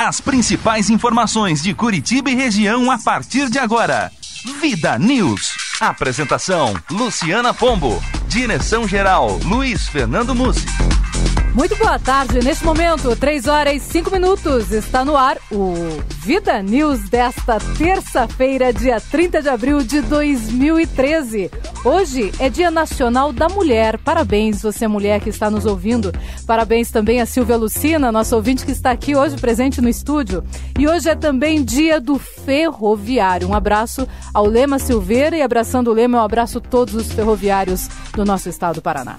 As principais informações de Curitiba e região a partir de agora. Vida News. Apresentação, Luciana Pombo. Direção-geral, Luiz Fernando Mussi. Muito boa tarde. Neste momento, 3h05, está no ar o Vida News desta terça-feira, dia 30 de abril de 2013. Hoje é Dia Nacional da Mulher. Parabéns, você mulher que está nos ouvindo. Parabéns também a Silvia Lucina, nossa ouvinte que está aqui hoje presente no estúdio. E hoje é também Dia do Ferroviário. Um abraço ao Lema Silveira e abraçando o Lema, eu abraço todos os ferroviários do nosso estado do Paraná.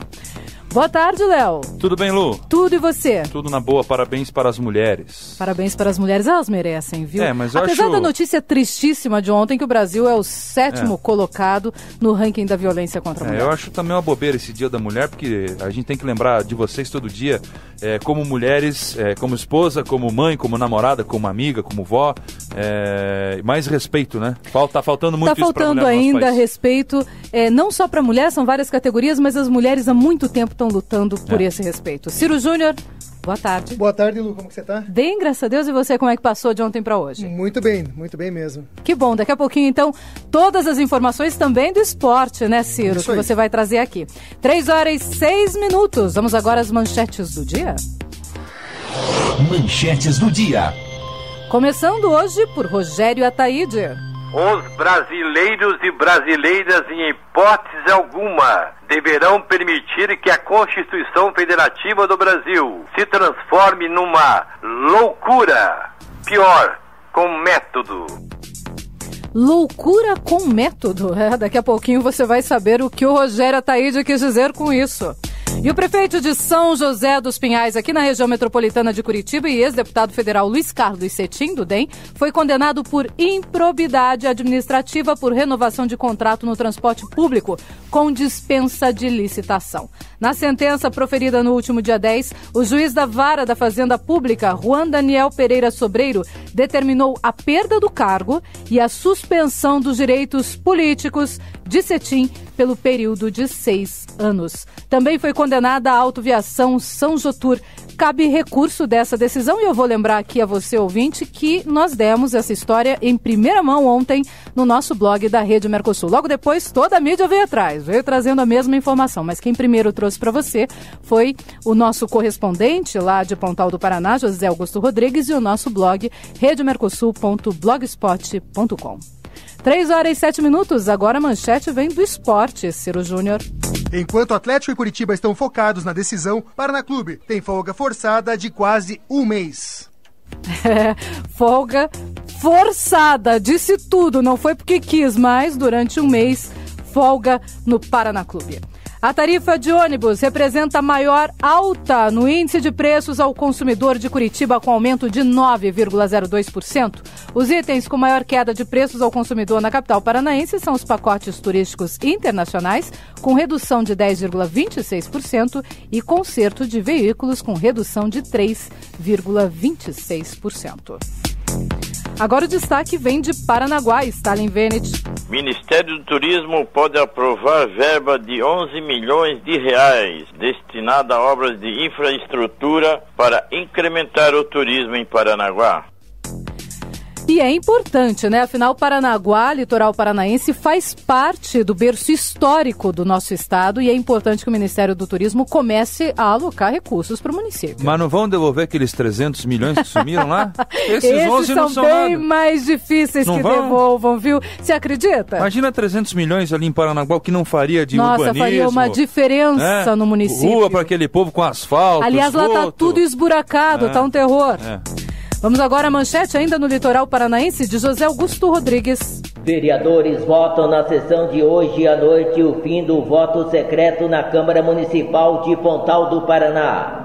Boa tarde, Léo. Tudo bem, Lu? Tudo, e você? Tudo na boa, parabéns para as mulheres. Parabéns para as mulheres, elas merecem, viu? Mas eu Apesar acho... da notícia tristíssima de ontem, que o Brasil é o 7º colocado no ranking da violência contra a mulher. Eu acho também uma bobeira esse Dia da Mulher, porque a gente tem que lembrar de vocês todo dia, como mulheres, como esposa, como mãe, como namorada, como amiga, como vó, mais respeito, né? Tá faltando muito isso para a mulher no nosso país. Tá faltando ainda respeito, não só para a mulher, são várias categorias, mas as mulheres há muito tempo estão lutando por esse respeito. Ciro Júnior, boa tarde. Boa tarde, Lu, como que você tá? Bem, graças a Deus. E você, como é que passou de ontem para hoje? Muito bem mesmo. Que bom, daqui a pouquinho, então, todas as informações também do esporte, né, Ciro? Isso aí. Que você vai trazer aqui. 3h06. Vamos agora às manchetes do dia? Manchetes do dia. Começando hoje por Rogério Ataíde. Os brasileiros e brasileiras, em hipótese alguma, deverão permitir que a Constituição Federativa do Brasil se transforme numa loucura. Pior, com método. Loucura com método? Daqui a pouquinho você vai saber o que o Rogério Ataíde quis dizer com isso. E o prefeito de São José dos Pinhais, aqui na região metropolitana de Curitiba, e ex-deputado federal Luiz Carlos Cetim, do DEM, foi condenado por improbidade administrativa por renovação de contrato no transporte público com dispensa de licitação. Na sentença proferida no último dia 10, o juiz da Vara da Fazenda Pública, Juan Daniel Pereira Sobreiro, determinou a perda do cargo e a suspensão dos direitos políticos de Cetim pelo período de 6 anos. Também foi condenada a autoviação São Jotur. Cabe recurso dessa decisão e eu vou lembrar aqui a você, ouvinte, que nós demos essa história em primeira mão ontem no nosso blog da Rede Mercosul. Logo depois, toda a mídia veio atrás, veio trazendo a mesma informação, mas quem primeiro trouxe para você foi o nosso correspondente lá de Pontal do Paraná, José Augusto Rodrigues, e o nosso blog redemercosul.blogspot.com. 3h07, agora a manchete vem do esporte, Ciro Júnior. Enquanto Atlético e Curitiba estão focados na decisão, Paraná Clube tem folga forçada de quase um mês. Folga forçada, disse tudo, não foi porque quis, mas durante um mês, folga no Paraná Clube. A tarifa de ônibus representa a maior alta no índice de preços ao consumidor de Curitiba, com aumento de 9,02%. Os itens com maior queda de preços ao consumidor na capital paranaense são os pacotes turísticos internacionais, com redução de 10,26%, e conserto de veículos com redução de 3,26%. Agora o destaque vem de Paranaguá, Stalin Venet. Ministério do Turismo pode aprovar verba de 11 milhões de reais destinada a obras de infraestrutura para incrementar o turismo em Paranaguá. E é importante, né? Afinal, Paranaguá, litoral paranaense, faz parte do berço histórico do nosso estado e é importante que o Ministério do Turismo comece a alocar recursos para o município. Mas não vão devolver aqueles 300 milhões que sumiram lá? Esses 11 não são bem nada. mais difíceis não que vão? Devolvam, viu? Você acredita? Imagina 300 milhões ali em Paranaguá, o que não faria de urbanismo. Nossa, faria uma diferença no município. Rua para aquele povo com asfalto, aliás, lá tá tudo esburacado, tá um terror. Vamos agora à manchete ainda no litoral paranaense de José Augusto Rodrigues. Vereadores votam na sessão de hoje à noite o fim do voto secreto na Câmara Municipal de Pontal do Paraná.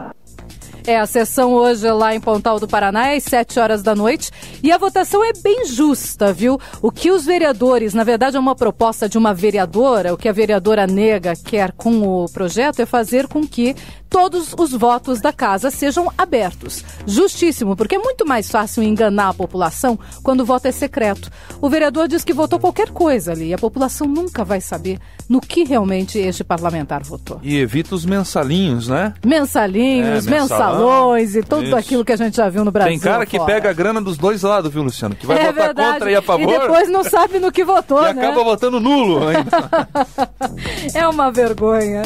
A sessão hoje lá em Pontal do Paraná é às 7h da noite e a votação é bem justa, viu? O que os vereadores, na verdade é uma proposta de uma vereadora, o que a vereadora Nega quer com o projeto é fazer com que todos os votos da casa sejam abertos. Justíssimo, porque é muito mais fácil enganar a população quando o voto é secreto. O vereador diz que votou qualquer coisa ali e a população nunca vai saber no que realmente este parlamentar votou. E evita os mensalinhos, né? Mensalinhos, mensalões e tudo aquilo que a gente já viu no Brasil. Tem cara que pega a grana dos dois lados, viu, Luciano? Que vai votar verdade. Contra e a favor. E depois não sabe no que votou, e né? acaba votando nulo ainda. É uma vergonha.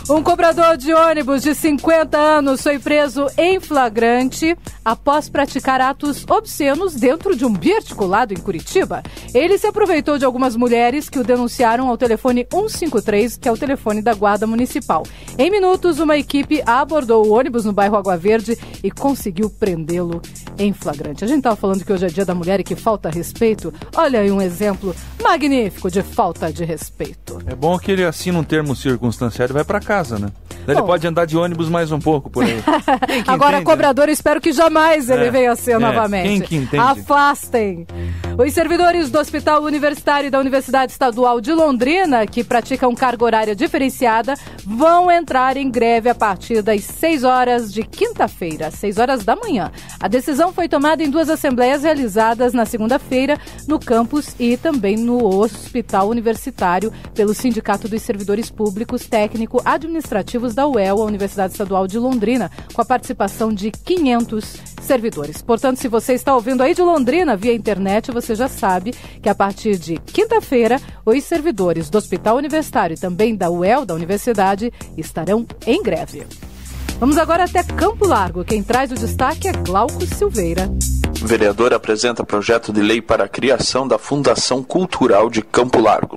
Um cobrador de ônibus de 50 anos foi preso em flagrante após praticar atos obscenos dentro de um biarticulado em Curitiba. Ele se aproveitou de algumas mulheres que o denunciaram ao telefone 153, que é o telefone da Guarda Municipal. Em minutos, uma equipe abordou o ônibus no bairro Água Verde e conseguiu prendê-lo em flagrante. A gente estava falando que hoje é dia da mulher e que falta respeito. Olha aí um exemplo magnífico de falta de respeito. É bom que ele assina um termo circunstanciado e vai para casa, né? Daí ele pode andar de ônibus mais um pouco por aí. Agora, entende, cobrador, espero que jamais ele venha a ser novamente. Quem que entende? Afastem. Os servidores do Hospital Universitário e da Universidade Estadual de Londrina, que praticam carga horária diferenciada, vão entrar em greve a partir das 6 horas de quinta-feira, 6 horas da manhã. A decisão foi tomada em 2 assembleias realizadas na segunda-feira no campus e também no Hospital Universitário pelo Sindicato dos Servidores Públicos Técnico-Administrativos da UEL, a Universidade Estadual de Londrina, com a participação de 500 servidores. Portanto, se você está ouvindo aí de Londrina via internet, você já sabe que a partir de quinta-feira, os servidores do Hospital Universitário e também da UEL, da Universidade, estarão em greve. Vamos agora até Campo Largo. Quem traz o destaque é Glauco Silveira. O vereador apresenta projeto de lei para a criação da Fundação Cultural de Campo Largo.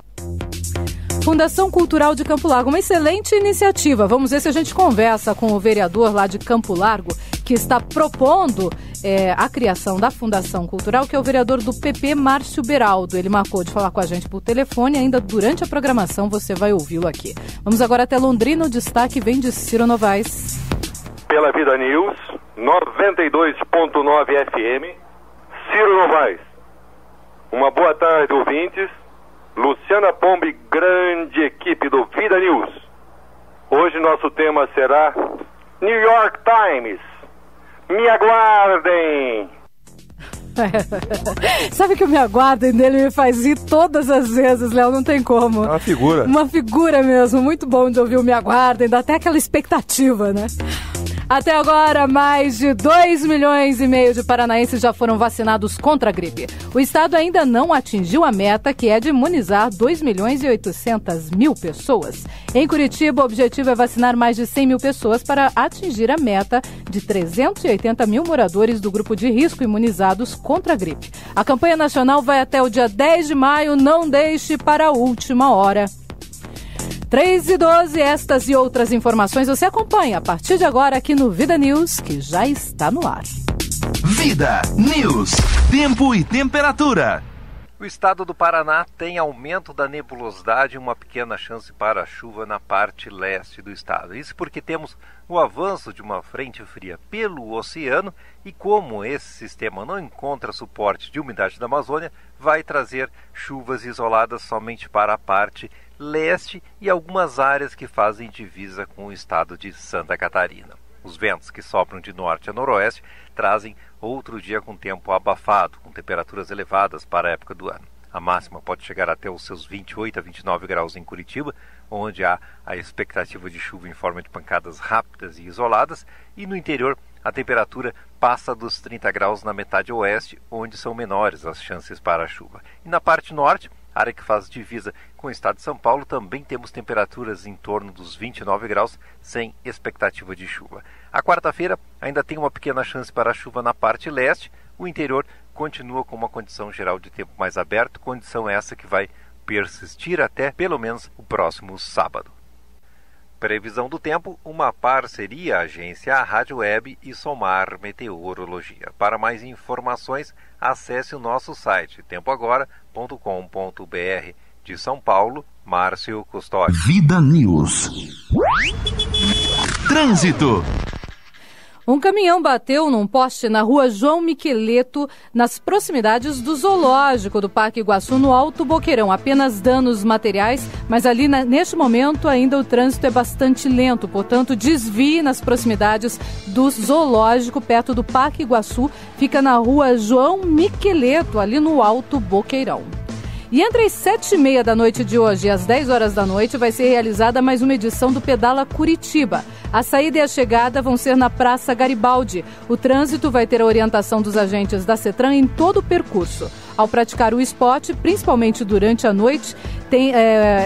Fundação Cultural de Campo Largo, uma excelente iniciativa. Vamos ver se a gente conversa com o vereador lá de Campo Largo, que está propondo a criação da Fundação Cultural, que é o vereador do PP, Márcio Beraldo. Ele marcou de falar com a gente por telefone, ainda durante a programação você vai ouvi-lo aqui. Vamos agora até Londrina, o destaque vem de Ciro Novaes. Pela Vida News, 92.9 FM, Ciro Novaes. Uma boa tarde, ouvintes. Luciana Pombo, grande equipe do Vida News. Hoje nosso tema será New York Times. Me aguardem! Sabe que o Me Aguardem dele me faz rir todas as vezes, Léo, não tem como. É uma figura. Uma figura mesmo, muito bom de ouvir o Me Aguardem, dá até aquela expectativa, né? Até agora, mais de 2,5 milhões de paranaenses já foram vacinados contra a gripe. O estado ainda não atingiu a meta, que é de imunizar 2.800.000 pessoas. Em Curitiba, o objetivo é vacinar mais de 100 mil pessoas para atingir a meta de 380 mil moradores do grupo de risco imunizados contra a gripe. A campanha nacional vai até o dia 10 de maio, não deixe para a última hora. 3h12, estas e outras informações você acompanha a partir de agora aqui no Vida News, que já está no ar. Vida News, tempo e temperatura. O estado do Paraná tem aumento da nebulosidade e uma pequena chance para chuva na parte leste do estado. Isso porque temos o avanço de uma frente fria pelo oceano e como esse sistema não encontra suporte de umidade da Amazônia, vai trazer chuvas isoladas somente para a parte leste e algumas áreas que fazem divisa com o estado de Santa Catarina. Os ventos que sopram de norte a noroeste trazem outro dia com tempo abafado, com temperaturas elevadas para a época do ano. A máxima pode chegar até os seus 28 a 29 graus em Curitiba, onde há a expectativa de chuva em forma de pancadas rápidas e isoladas, e no interior a temperatura passa dos 30 graus na metade oeste, onde são menores as chances para a chuva. E na parte norte, área que faz divisa com o estado de São Paulo, também temos temperaturas em torno dos 29 graus, sem expectativa de chuva. A quarta-feira ainda tem uma pequena chance para a chuva na parte leste, o interior continua com uma condição geral de tempo mais aberto, condição essa que vai persistir até pelo menos o próximo sábado. Previsão do tempo, uma parceria agência Rádio Web e Somar Meteorologia. Para mais informações, acesse o nosso site tempoagora.com.br. De São Paulo, Márcio Custódio. Vida News. Trânsito. Um caminhão bateu num poste na rua João Miqueleto, nas proximidades do zoológico do Parque Iguaçu, no Alto Boqueirão. Apenas danos materiais, mas ali neste momento ainda o trânsito é bastante lento, portanto desvie nas proximidades do zoológico, perto do Parque Iguaçu, fica na rua João Miqueleto, ali no Alto Boqueirão. E entre as 7h30 da noite de hoje e as 10 horas da noite vai ser realizada mais uma edição do Pedala Curitiba. A saída e a chegada vão ser na Praça Garibaldi. O trânsito vai ter a orientação dos agentes da CETRAN em todo o percurso. Ao praticar o esporte, principalmente durante a noite,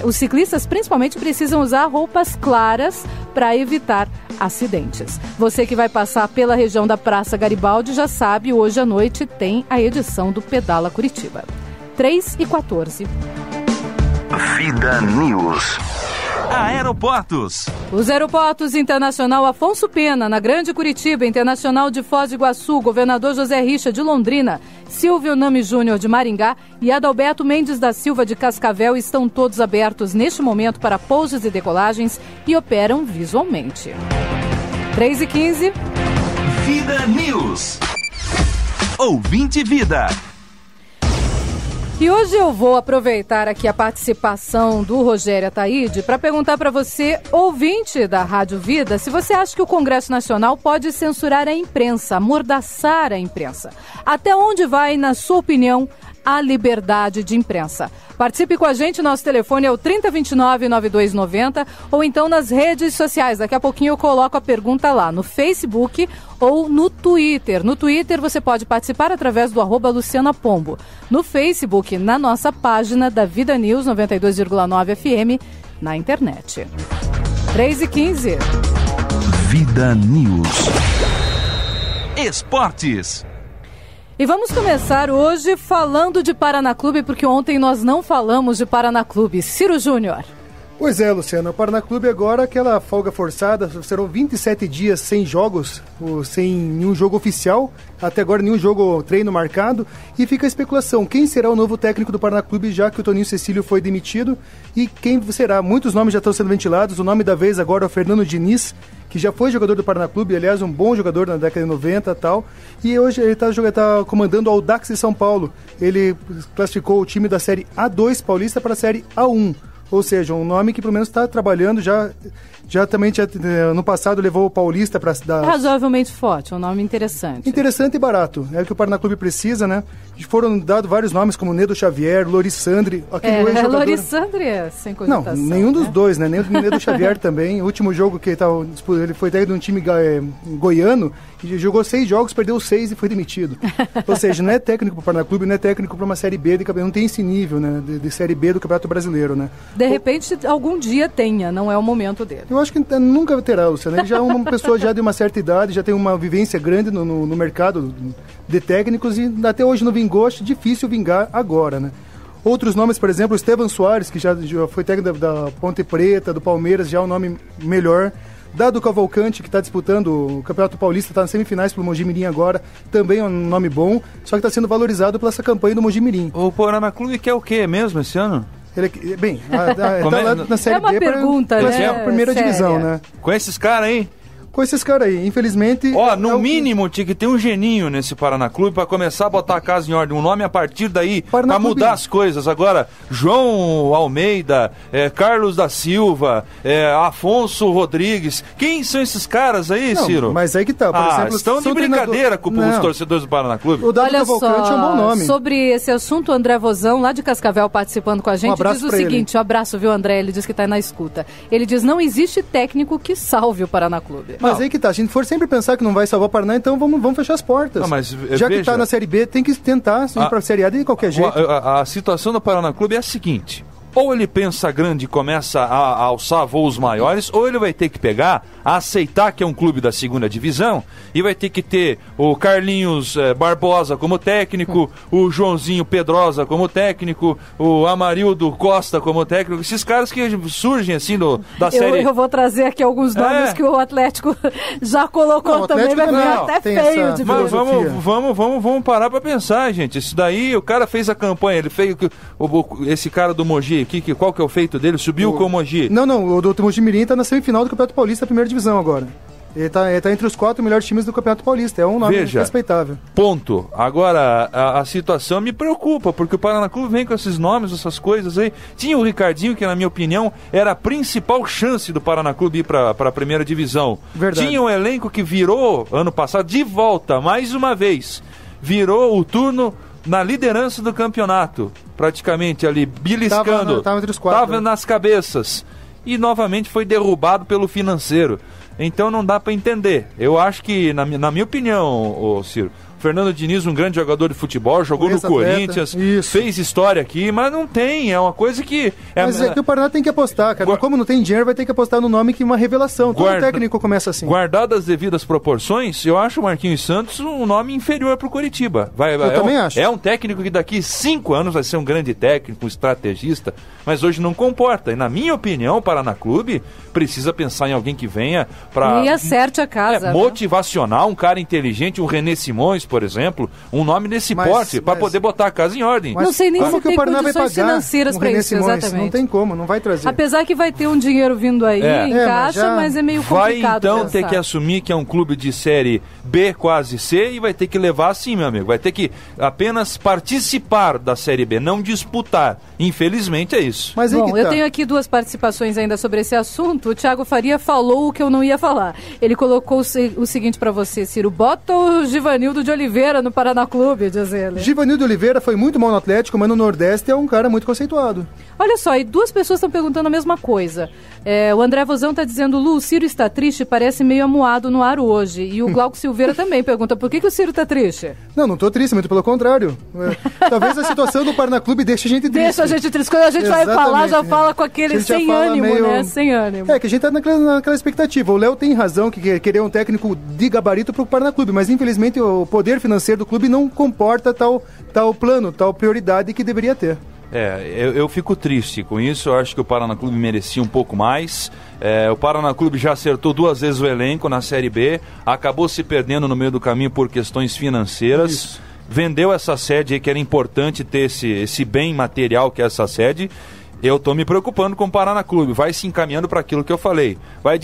os ciclistas principalmente precisam usar roupas claras para evitar acidentes. Você que vai passar pela região da Praça Garibaldi já sabe, hoje à noite tem a edição do Pedala Curitiba. 3h14. Vida News. Aeroportos. Os aeroportos Internacional Afonso Pena, na Grande Curitiba, Internacional de Foz do Iguaçu, Governador José Richa de Londrina, Silvio Nami Júnior de Maringá e Adalberto Mendes da Silva de Cascavel estão todos abertos neste momento para pousos e decolagens e operam visualmente. 3h15. Vida News. Ouvinte Vida. E hoje eu vou aproveitar aqui a participação do Rogério Ataíde para perguntar para você, ouvinte da Rádio Vida, se você acha que o Congresso Nacional pode censurar a imprensa, amordaçar a imprensa. Até onde vai, na sua opinião, a liberdade de imprensa? Participe com a gente, nosso telefone é o 3029-9290 ou então nas redes sociais. Daqui a pouquinho eu coloco a pergunta lá no Facebook ou no Twitter. No Twitter você pode participar através do @LucianaPombo. No Facebook, na nossa página da Vida News 92,9 FM, na internet. 3h15. Vida News. Esportes. E vamos começar hoje falando de Paraná Clube, porque ontem nós não falamos de Paraná Clube. Ciro Júnior. Pois é, Luciano, o Paraná Clube agora, aquela folga forçada, serão 27 dias sem jogos, sem nenhum jogo oficial, até agora nenhum jogo treino marcado, e fica a especulação, quem será o novo técnico do Paraná Clube, já que o Toninho Cecílio foi demitido, e quem será? Muitos nomes já estão sendo ventilados, o nome da vez agora é o Fernando Diniz, que já foi jogador do Paraná Clube, aliás, um bom jogador na década de 90 e tal, e hoje ele está comandando o Audax de São Paulo. Ele classificou o time da Série A2 paulista para a Série A1, ou seja, um nome que pelo menos está trabalhando, já também no passado levou o Paulista para dar... Razoavelmente forte, um nome interessante. Interessante e barato, é o que o Paraná Clube precisa, né? Foram dados vários nomes, como Nedo Xavier, Lorissandre, aquele ex-jogador... Lorissandre, sem cogitação. Não, nenhum dos dois, né? Nem o Nedo Xavier também. O último jogo que ele foi técnico de um time goiano, e jogou 6 jogos, perdeu 6 e foi demitido. Ou seja, não é técnico para o Paraná Clube, não é técnico para uma Série B, não tem esse nível, né? De Série B do Campeonato Brasileiro, né? De repente, algum dia tenha, não é o momento dele. Eu acho que nunca terá, Luciano. Ele já é uma pessoa já de uma certa idade, já tem uma vivência grande no mercado de técnicos e até hoje não vingou, acho difícil vingar agora, né? Outros nomes, por exemplo, o Estevan Soares, que já foi técnico da Ponte Preta, do Palmeiras, já é um nome melhor. Dado Cavalcante, que está disputando o Campeonato Paulista, está nas semifinais pelo Mojimirim agora, também é um nome bom, só que está sendo valorizado pela essa campanha do Mojimirim. O Paraná Clube quer o quê mesmo esse ano? Bem, está lá na Série B para a primeira divisão, né? Com esses caras aí? Com esses caras aí, infelizmente... No mínimo tinha que ter um geninho nesse Paraná Clube para começar a botar a casa em ordem, um nome a partir daí, para mudar as coisas. Agora, João Almeida, Carlos da Silva, Afonso Rodrigues, quem são esses caras aí, Ciro? Mas aí que tá, por exemplo... Estão de brincadeira com os torcedores do Paraná Clube. O Dado Cavalcante é um bom nome. Sobre esse assunto, o André Vozão, lá de Cascavel, participando com a gente, diz o seguinte, um abraço, viu, André? Ele diz que está na escuta. Ele diz, não existe técnico que salve o Paraná Clube. Mas aí que tá, a gente for sempre pensar que não vai salvar o Paraná, então vamos fechar as portas. Já que tá na Série B, tem que tentar ir pra Série A de qualquer jeito. A situação do Paraná Clube é a seguinte: ou ele pensa grande e começa a alçar voos maiores, ou ele vai ter que pegar, aceitar que é um clube da segunda divisão e vai ter que ter o Carlinhos Barbosa como técnico, o Joãozinho Pedrosa como técnico, o Amarildo Costa como técnico, esses caras que surgem assim da série... Eu vou trazer aqui alguns nomes que o Atlético já colocou também, vai ficar até feio de ver. Mas vamos parar pra pensar, gente. Isso daí, o cara fez a campanha, ele fez esse cara do Mogi, qual que é o feito dele? Subiu com o Mogi? Não, o do Mojimirim tá na semifinal do Campeonato Paulista, primeira divisão agora. Ele tá entre os 4 melhores times do Campeonato Paulista. É um nome respeitável. Ponto. Agora, a situação me preocupa, porque o Paraná Clube vem com esses nomes, essas coisas aí. Tinha o Ricardinho, que na minha opinião era a principal chance do Paraná Clube ir para a primeira divisão. Verdade. Tinha um elenco que virou, ano passado, de volta, mais uma vez. Virou o turno na liderança do campeonato. Praticamente ali, beliscando. Tava entre os 4. Tava nas cabeças. E novamente foi derrubado pelo financeiro. Então não dá para entender. Eu acho que, na minha opinião, Ciro, Fernando Diniz, um grande jogador de futebol, jogou no Corinthians, fez história aqui, mas não tem, é uma coisa que... Mas é que o Paraná tem que apostar, cara. Como não tem dinheiro, vai ter que apostar no nome que é uma revelação. Todo técnico começa assim. Guardado as devidas proporções, eu acho o Marquinhos Santos um nome inferior pro Coritiba. Eu também acho. É um técnico que daqui 5 anos vai ser um grande técnico, um estrategista, mas hoje não comporta. E na minha opinião, o Paraná Clube precisa pensar em alguém que venha para... E acerte a casa. Motivacional, um cara inteligente, um René Simões, por exemplo, um nome desse porte, para poder botar a casa em ordem. Não sei nem se tem condições financeiras para isso, exatamente. Não tem como, não vai trazer. Apesar que vai ter um dinheiro vindo aí em caixa, mas é meio complicado. Vai então ter que assumir que é um clube de série B, quase C, e vai ter que levar assim, meu amigo. Vai ter que apenas participar da série B, não disputar. Infelizmente é isso. Mas bom, eu tenho aqui 2 participações ainda sobre esse assunto. O Thiago Faria falou o que eu não ia falar. Ele colocou o seguinte para você, Ciro: bota o Givanildo de Oliveira no Paraná Clube, diz ele. Givanildo de Oliveira foi muito mal no Atlético, mas no Nordeste é um cara muito conceituado. Olha só, e 2 pessoas estão perguntando a mesma coisa. O André Vozão está dizendo: Lu, o Ciro está triste, parece meio amuado no ar hoje. E o Glauco Silveira também pergunta: por que o Ciro está triste? Não estou triste, muito pelo contrário. Talvez a situação do Paraná Clube deixe a gente triste. Deixa a gente triste. Quando a gente vai falar, já fala com aquele sem ânimo, né? Sem ânimo. É que a gente tá naquela expectativa. O Léo tem razão que querer um técnico de gabarito para o Paraná Clube, mas infelizmente o poder financeiro do clube não comporta tal plano, tal prioridade que deveria ter. Eu fico triste com isso. Eu acho que o Paraná Clube merecia um pouco mais. O Paraná Clube já acertou 2 vezes o elenco na Série B, acabou se perdendo no meio do caminho por questões financeiras. Isso. Vendeu essa sede aí, que era importante ter esse bem material que é essa sede. Eu estou me preocupando com o Paraná Clube. Vai se encaminhando para aquilo que eu falei. Vai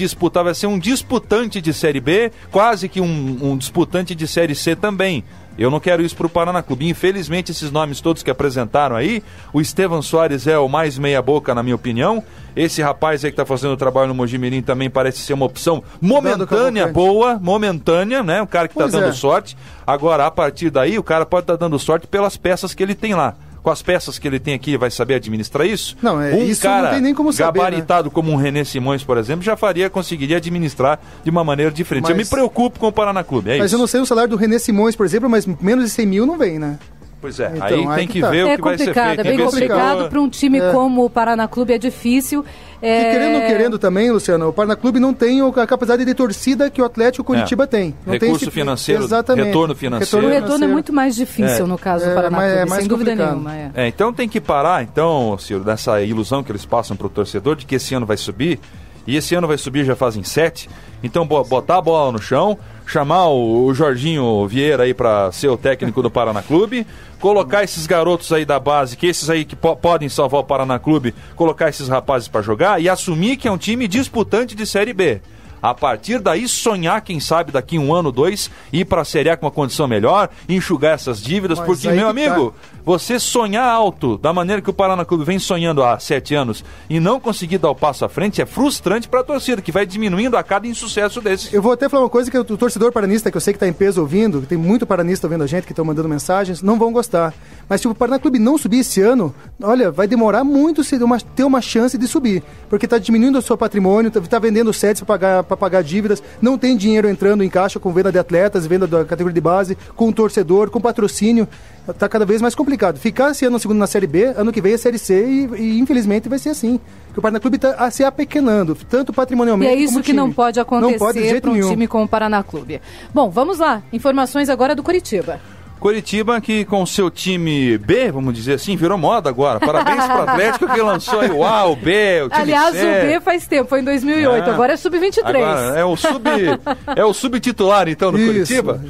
ser um disputante de Série B, quase que um disputante de Série C também. Eu não quero isso para o Paraná Clube. Infelizmente, esses nomes todos que apresentaram aí, o Estevan Soares é o mais meia boca, na minha opinião. Esse rapaz aí que está fazendo o trabalho no Mojimirim também parece ser uma opção momentânea, boa, momentânea, né? O cara que está dando sorte. Agora, a partir daí, o cara pode estar dando sorte pelas peças que ele tem lá. Com as peças que ele tem aqui, ele vai saber administrar isso? Não, isso cara não tem nem como saber, gabaritado, né? Como um René Simões, por exemplo, conseguiria administrar de uma maneira diferente. Eu me preocupo com o Paraná Clube, mas eu não sei o salário do René Simões, por exemplo, mas menos de 100 mil não vem, né? Pois é, então, aí tem que ver o que vai ser feito. É bem complicado para um time como o Paraná Clube, é difícil. E querendo também, Luciano, o Paraná Clube não tem a capacidade de torcida que o Atlético Curitiba tem. Não recurso tem financeiro, exatamente. Retorno financeiro. O retorno é muito mais difícil no caso do Paraná Clube, sem dúvida nenhuma. Então tem que parar, Ciro, dessa ilusão que eles passam para o torcedor de que esse ano vai subir. E esse ano vai subir já fazem 7. Então botar a bola no chão, chamar o Jorginho Vieira aí para ser o técnico do Paraná Clube, colocar esses garotos aí da base, que esses aí que podem salvar o Paraná Clube, colocar esses rapazes para jogar e assumir que é um time disputante de Série B. A partir daí, sonhar, quem sabe, daqui 1 ano, 2, ir para a Série A com uma condição melhor, enxugar essas dívidas, porque, meu amigo, você sonhar alto, da maneira que o Paraná Clube vem sonhando há 7 anos, e não conseguir dar o passo à frente, é frustrante para a torcida, que vai diminuindo a cada insucesso desse. Eu vou até falar uma coisa que o torcedor paranista, que eu sei que está em peso ouvindo, tem muito paranista ouvindo a gente, que estão mandando mensagens, não vão gostar. Mas se o Paraná Clube não subir esse ano, olha, vai demorar muito ter uma chance de subir, porque está diminuindo o seu patrimônio, está vendendo sedes para pagar dívidas, não tem dinheiro entrando em caixa com venda de atletas, venda da categoria de base, com torcedor, com patrocínio, está cada vez mais complicado. Ficar esse ano segundo na Série B, ano que vem é Série C e infelizmente vai ser assim. O Paraná Clube está se apequenando, tanto patrimonialmente como time. E é isso que não pode acontecer para um nenhum. time como o Paraná Clube. Bom, vamos lá, informações agora do Coritiba. Coritiba, que com seu time B, vamos dizer assim, virou moda agora. Parabéns para o Atlético que lançou aí o B, o time Aliás, C. O B faz tempo, foi em 2008, agora é sub-23. É o subtitular, então, do Coritiba.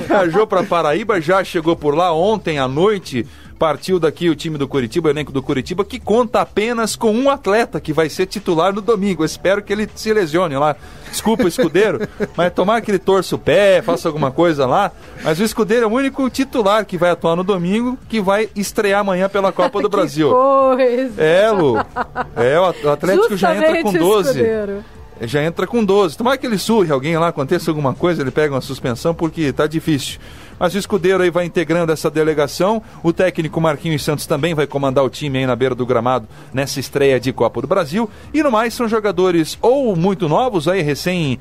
Viajou para Paraíba, já chegou por lá ontem à noite partiu daqui o time do Curitiba, o elenco do Curitiba, que conta apenas com um atleta que vai ser titular no domingo. Eu espero que ele se lesione lá. Desculpa o Escudeiro, mas tomara que ele torça o pé, faça alguma coisa lá. Mas o Escudeiro é o único titular que vai atuar no domingo, que vai estrear amanhã pela Copa do Brasil. Coisa. Lu. O Atlético já entra com 12. Já entra com 12. Tomara que ele surre alguém lá, aconteça alguma coisa, ele pega uma suspensão, porque tá difícil. Mas o Escudeiro aí vai integrando essa delegação. O técnico Marquinhos Santos também vai comandar o time aí na beira do gramado nessa estreia de Copa do Brasil. E no mais são jogadores ou muito novos, aí recém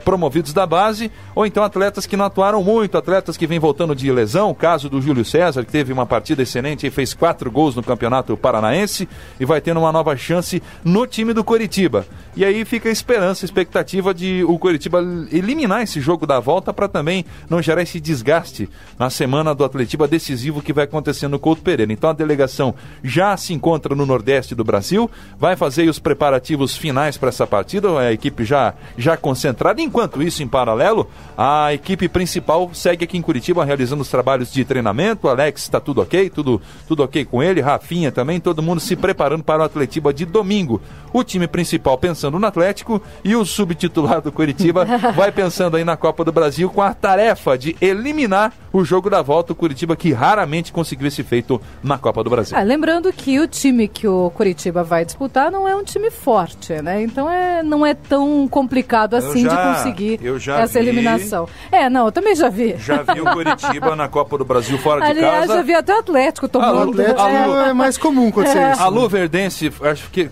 promovidos da base, ou então atletas que não atuaram muito, atletas que vêm voltando de lesão. O caso do Júlio César, que teve uma partida excelente e fez 4 gols no Campeonato Paranaense e vai tendo uma nova chance no time do Coritiba. E aí fica a esperança, a expectativa de o Coritiba eliminar esse jogo da volta para também não gerar esse desgaste na semana do Atletiba decisivo que vai acontecer no Couto Pereira. Então a delegação já se encontra no Nordeste do Brasil, vai fazer os preparativos finais para essa partida, a equipe já concentrada. Enquanto isso, em paralelo, a equipe principal segue aqui em Curitiba realizando os trabalhos de treinamento. O Alex está tudo ok, tudo ok com ele, Rafinha também, todo mundo se preparando para o Atletiba de domingo. O time principal pensando no Atlético e o subtitular do Curitiba vai pensando aí na Copa do Brasil com a tarefa de eliminar o jogo da volta, o Curitiba que raramente conseguiu esse feito na Copa do Brasil. Lembrando que o time que o Curitiba vai disputar não é um time forte, né? Então não é tão complicado assim de conseguir essa eliminação. Eu também já vi. Já vi o Curitiba na Copa do Brasil fora de casa. Aliás, já vi até o Atlético tomando. O Atlético é mais comum acontecer isso. A Luverdense,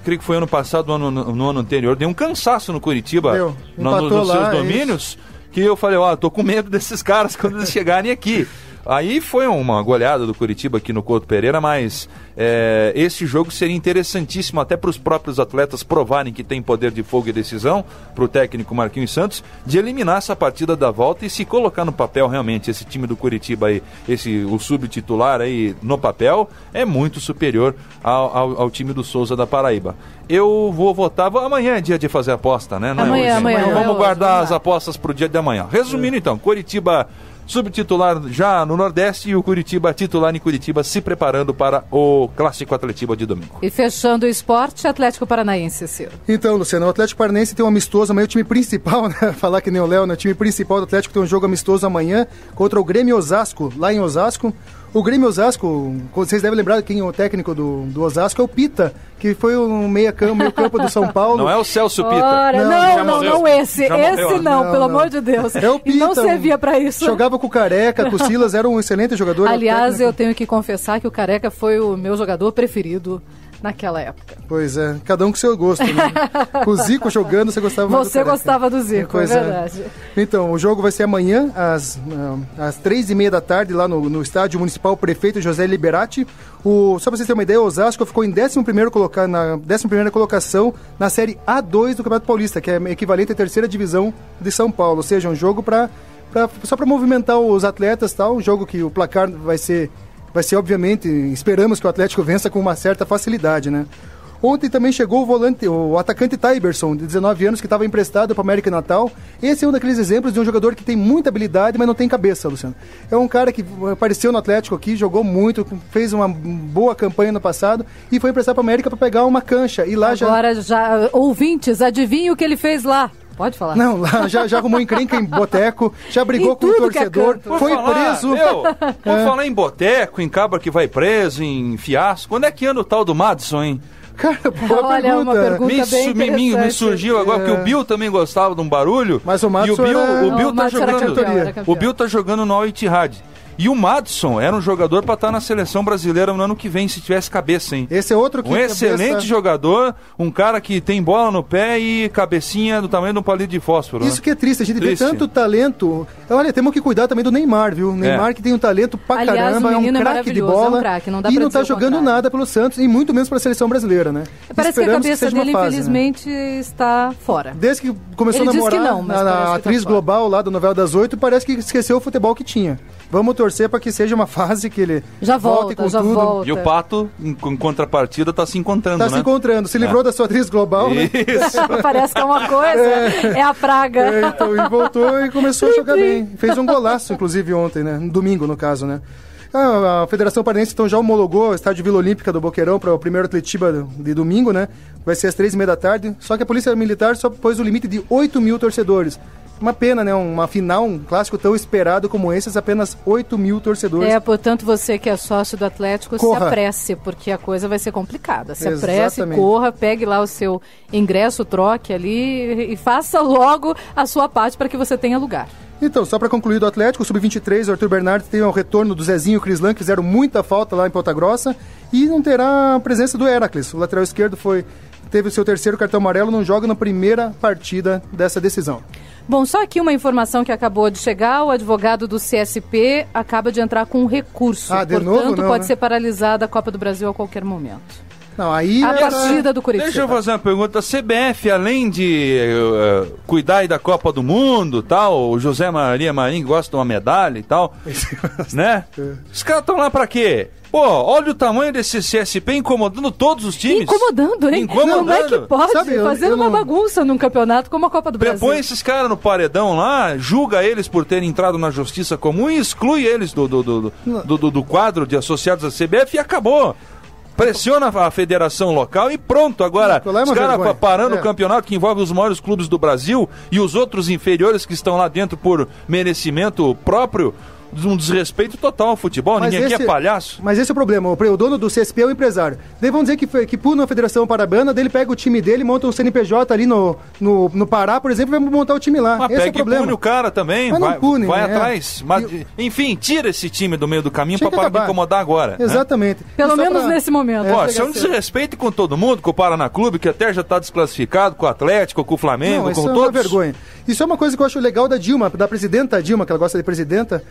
creio que foi ano passado, no ano anterior, deu um cansaço no Curitiba, nos seus domínios. Que eu falei, tô com medo desses caras quando eles chegarem aqui. Aí foi uma goleada do Curitiba aqui no Couto Pereira, mas esse jogo seria interessantíssimo até para os próprios atletas provarem que tem poder de fogo e decisão, para o técnico Marquinhos Santos, de eliminar essa partida da volta e se colocar no papel realmente esse time do Curitiba aí, o subtitular aí no papel, é muito superior ao time do Souza da Paraíba. Eu vou votar, amanhã é dia de fazer aposta, né? Não amanhã, é hoje. Amanhã, vamos guardar as apostas para o dia de amanhã. Resumindo então, Curitiba subtitular já no Nordeste e o Curitiba titular em Curitiba se preparando para o Clássico Atletiba de domingo. E fechando o esporte, Atlético Paranaense, Ciro. Então, Luciano, o Atlético Paranaense tem um amistoso amanhã, o time principal, né? Falar que nem o Léo, né? O time principal do Atlético tem um jogo amistoso amanhã contra o Grêmio Osasco, lá em Osasco. O Grêmio Osasco, vocês devem lembrar quem é o técnico do Osasco, é o Pita, que foi o meio-campo do São Paulo. Não é o Celso Pita. Ora, não esse. Esse não, pelo amor de Deus. É o Pita. E não servia pra isso. Jogava com o Careca, com o Silas, era um excelente jogador. Aliás, eu tenho que confessar que o Careca foi o meu jogador preferido naquela época. Pois é, cada um com seu gosto, né? Com o Zico jogando, você gostava mais do Careca. Você gostava do Zico, é verdade. Então, o jogo vai ser amanhã, às 3h30 da tarde, lá no Estádio Municipal Prefeito José Liberati. Só para vocês terem uma ideia, o Osasco ficou em 11ª colocação na Série A2 do Campeonato Paulista, que é equivalente à 3ª divisão de São Paulo. Ou seja, um jogo só para movimentar os atletas, tal, um jogo que o placar vai ser, obviamente, esperamos que o Atlético vença com uma certa facilidade, né? Ontem também chegou o atacante Tyberson, de 19 anos, que estava emprestado para o América Natal. Esse é um daqueles exemplos de um jogador que tem muita habilidade, mas não tem cabeça, Luciano. É um cara que apareceu no Atlético aqui, jogou muito, fez uma boa campanha no passado e foi emprestado para o América para pegar uma cancha. E lá Agora, ouvintes, adivinha o que ele fez lá? Pode falar. Não, lá já arrumou encrenca em boteco, já brigou com o torcedor, foi preso. Vou falar em boteco, em cabra que vai preso, em fiasco. Quando é que anda o tal do Madison, hein? Cara, boa pergunta. Uma pergunta bem me surgiu agora, porque o Bill também gostava de um barulho. Mas o Madison o Bill tá jogando no Al Ittihad. E o Madison era um jogador para estar na seleção brasileira no ano que vem, se tivesse cabeça, hein? Esse é outro que um excelente jogador, um cara que tem bola no pé e cabecinha do tamanho de um palito de fósforo. Isso, né? Que é triste, a gente vê tanto talento. Olha, temos que cuidar também do Neymar, viu? Neymar que tem um talento pra caramba, é um craque de bola. E não tá jogando nada pelo Santos e muito menos pra seleção brasileira, né? Parece Esperamos que a cabeça dele, infelizmente, está fora. Desde que começou a namorar a atriz global lá da novela das 8, parece que esqueceu o futebol que tinha. Vamos torcer para que seja uma fase que ele já volte volta, com já tudo. volta. E o Pato, em contrapartida, está se encontrando, Tá se encontrando, se livrou da sua atriz global, né? Isso. Parece que é uma coisa, é a praga. Então, e voltou e começou a jogar bem. Fez um golaço, inclusive, ontem, né? No domingo, no caso, né? A Federação Paranense, então, já homologou o estádio Vila Olímpica do Boqueirão para o primeiro Atletiba de domingo, né? Vai ser às 3h30 da tarde. Só que a Polícia Militar só pôs o limite de 8 mil torcedores. Uma pena, né? Uma final, um clássico tão esperado como esse, apenas 8 mil torcedores. Portanto, você que é sócio do Atlético, corra. se apresse, porque a coisa vai ser complicada. Se Exatamente. apresse, corra, pegue lá o seu ingresso, troque ali e faça logo a sua parte para que você tenha lugar. Então, só para concluir do Atlético, o Sub-23, o Arthur Bernardes tem o retorno do Zezinho e o Crislan, que fizeram muita falta lá em Ponta Grossa, e não terá a presença do Heracles. O lateral esquerdo teve o seu terceiro cartão amarelo, não joga na primeira partida dessa decisão. Bom, só aqui uma informação que acabou de chegar, o advogado do CSP acaba de entrar com um recurso. Portanto, novo, não, pode né? ser paralisada a Copa do Brasil a qualquer momento. Não, aí A partida do Curitiba. Deixa eu fazer uma pergunta. A CBF, além de cuidar aí da Copa do Mundo, tal, o José Maria Marinho gosta de uma medalha e tal, né? Os caras estão lá pra quê? Pô, olha o tamanho desse CSP incomodando todos os times. Incomodando, hein? Como é que pode? Sabe, Fazendo uma bagunça num campeonato como a Copa do Brasil. Põe esses caras no paredão lá, julga eles por terem entrado na justiça comum e exclui eles do quadro de associados à CBF e acabou. Pressiona a federação local e pronto. Agora, os caras parando o campeonato que envolve os maiores clubes do Brasil e os outros inferiores que estão lá dentro por merecimento próprio. Um desrespeito total ao futebol, ninguém aqui é palhaço. Mas esse é o problema, o dono do CSP é o empresário. Daí vão dizer que puna a Federação Parabana, daí ele pega o time dele, monta um CNPJ ali no Pará, por exemplo, e vai montar o time lá. Mas esse é o problema. Pune o cara também, mas vai, não pune, vai né? atrás. Mas, enfim, tira esse time do meio do caminho Tinha pra que parar de acabar. incomodar agora. Exatamente. Né? Pelo menos nesse momento. Pô, isso é um desrespeito com todo mundo, com o Paraná Clube, que até já tá desclassificado, com o Atlético, com o Flamengo, Não, com isso é todos. uma vergonha. Isso é uma coisa que eu acho legal da Dilma, da presidenta Dilma, que ela gosta de presidenta.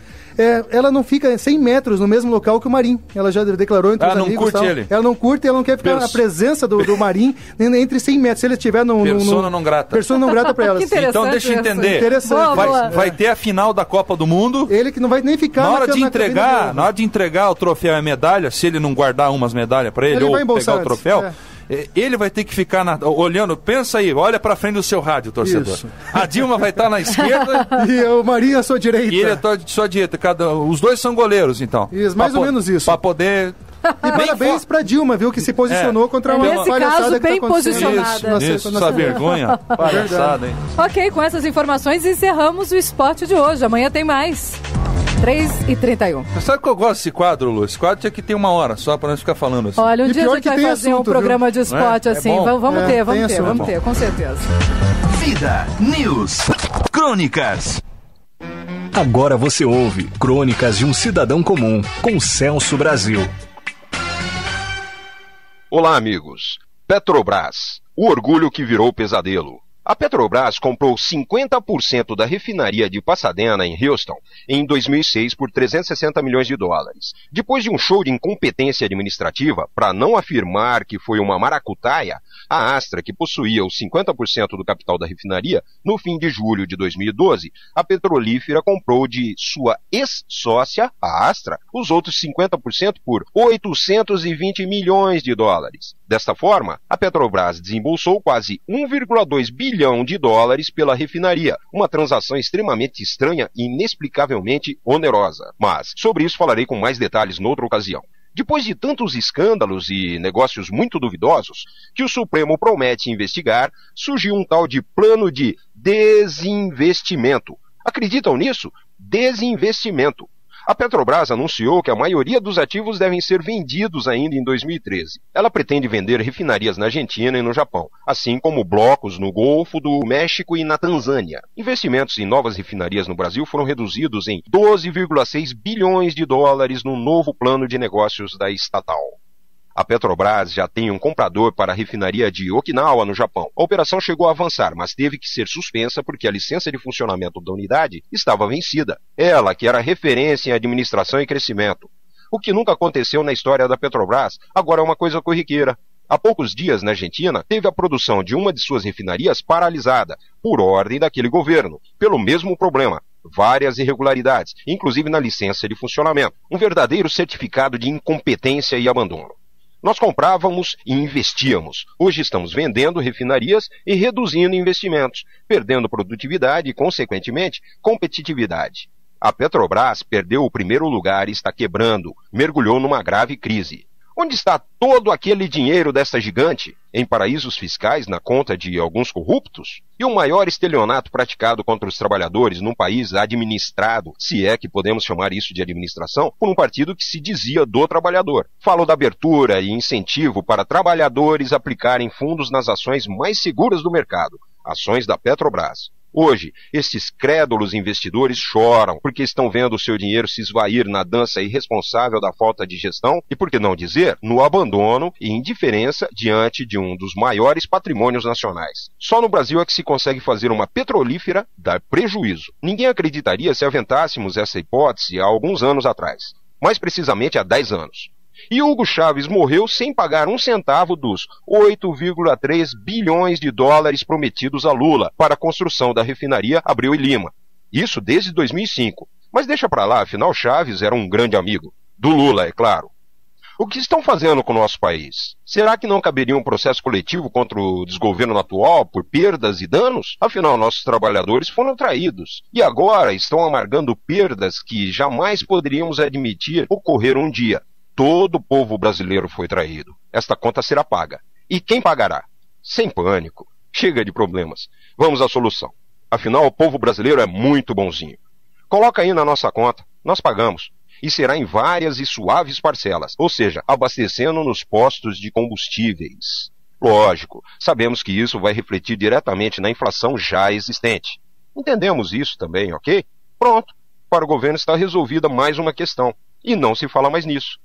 Ela não fica 100 metros no mesmo local que o Marim. Ela já declarou entre os amigos. Ela não curte ele. Ela não curte, ela não quer ficar a presença do Marim entre 100 metros. Se ele estiver no... Persona não grata. Persona não grata pra ela. Então deixa eu entender. Interessante. Vai ter a final da Copa do Mundo. Ele que não vai nem ficar na hora de entregar o troféu e a medalha, se ele não guardar umas medalhas pra ele ou pegar o troféu, ele vai ter que ficar olhando, pensa aí, olha pra frente do seu rádio, torcedor. Isso. A Dilma vai estar na esquerda e o Marinho à sua direita. E ele à sua direita. Os dois são goleiros, então. Isso, mais ou menos isso. Pra poder... E parabéns pra Dilma, viu, que se posicionou contra uma nesse caso, bem posicionada. Isso, essa vergonha. Palhaçada, hein? Ok, com essas informações encerramos o esporte de hoje. Amanhã tem mais. 3h31. Você sabe que eu gosto desse quadro, Lu? Esse quadro tinha que ter 1 hora só pra nós ficar falando assim. Olha, dia a gente vai fazer assunto, um programa de esporte assim. Vamos ter, com certeza. Vida News. Crônicas. Agora você ouve Crônicas de um Cidadão Comum, com Celso Brasil. Olá, amigos. Petrobras, o orgulho que virou pesadelo. A Petrobras comprou 50% da refinaria de Pasadena, em Houston, em 2006 por $360 milhões. Depois de um show de incompetência administrativa, para não afirmar que foi uma maracutaia, a Astra, que possuía os 50% do capital da refinaria, no fim de julho de 2012, a petrolífera comprou de sua ex-sócia, a Astra, os outros 50% por $820 milhões. Desta forma, a Petrobras desembolsou quase 1,2 bilhão de dólares pela refinaria, uma transação extremamente estranha e inexplicavelmente onerosa. Mas sobre isso falarei com mais detalhes noutra ocasião. Depois de tantos escândalos e negócios muito duvidosos que o Supremo promete investigar, surgiu um tal de plano de desinvestimento. Acreditam nisso? Desinvestimento. A Petrobras anunciou que a maioria dos ativos devem ser vendidos ainda em 2013. Ela pretende vender refinarias na Argentina e no Japão, assim como blocos no Golfo do México e na Tanzânia. Investimentos em novas refinarias no Brasil foram reduzidos em 12,6 bilhões de dólares no novo plano de negócios da estatal. A Petrobras já tem um comprador para a refinaria de Okinawa, no Japão. A operação chegou a avançar, mas teve que ser suspensa porque a licença de funcionamento da unidade estava vencida. Ela, que era referência em administração e crescimento. O que nunca aconteceu na história da Petrobras, agora é uma coisa corriqueira. Há poucos dias, na Argentina, teve a produção de uma de suas refinarias paralisada, por ordem daquele governo, pelo mesmo problema, várias irregularidades, inclusive na licença de funcionamento. Um verdadeiro certificado de incompetência e abandono. Nós comprávamos e investíamos. Hoje estamos vendendo refinarias e reduzindo investimentos, perdendo produtividade e, consequentemente, competitividade. A Petrobras perdeu o primeiro lugar e está quebrando, mergulhou numa grave crise. Onde está todo aquele dinheiro dessa gigante? Em paraísos fiscais, na conta de alguns corruptos? E o maior estelionato praticado contra os trabalhadores num país administrado, se é que podemos chamar isso de administração, por um partido que se dizia do trabalhador. Falo da abertura e incentivo para trabalhadores aplicarem fundos nas ações mais seguras do mercado, ações da Petrobras. Hoje, estes crédulos investidores choram porque estão vendo o seu dinheiro se esvair na dança irresponsável da falta de gestão e, por que não dizer, no abandono e indiferença diante de um dos maiores patrimônios nacionais. Só no Brasil é que se consegue fazer uma petrolífera dar prejuízo. Ninguém acreditaria se aventássemos essa hipótese há alguns anos atrás, mais precisamente há 10 anos. E Hugo Chávez morreu sem pagar um centavo dos 8,3 bilhões de dólares prometidos a Lula para a construção da refinaria Abreu e Lima. Isso desde 2005. Mas deixa pra lá, afinal Chávez era um grande amigo. Do Lula, é claro. O que estão fazendo com o nosso país? Será que não caberia um processo coletivo contra o desgoverno atual por perdas e danos? Afinal, nossos trabalhadores foram traídos. E agora estão amargando perdas que jamais poderíamos admitir ocorrer um dia. Todo o povo brasileiro foi traído. Esta conta será paga. E quem pagará? Sem pânico. Chega de problemas. Vamos à solução. Afinal, o povo brasileiro é muito bonzinho. Coloca aí na nossa conta. Nós pagamos. E será em várias e suaves parcelas. Ou seja, abastecendo nos postos de combustíveis. Lógico, sabemos que isso vai refletir diretamente na inflação já existente. Entendemos isso também, ok? Pronto. Para o governo está resolvida mais uma questão. E não se fala mais nisso.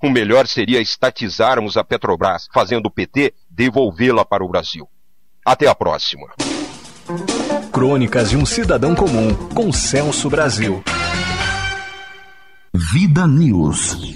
O melhor seria estatizarmos a Petrobras, fazendo o PT devolvê-la para o Brasil. Até a próxima. Crônicas de um Cidadão Comum, com Celso Brasil. Vida News.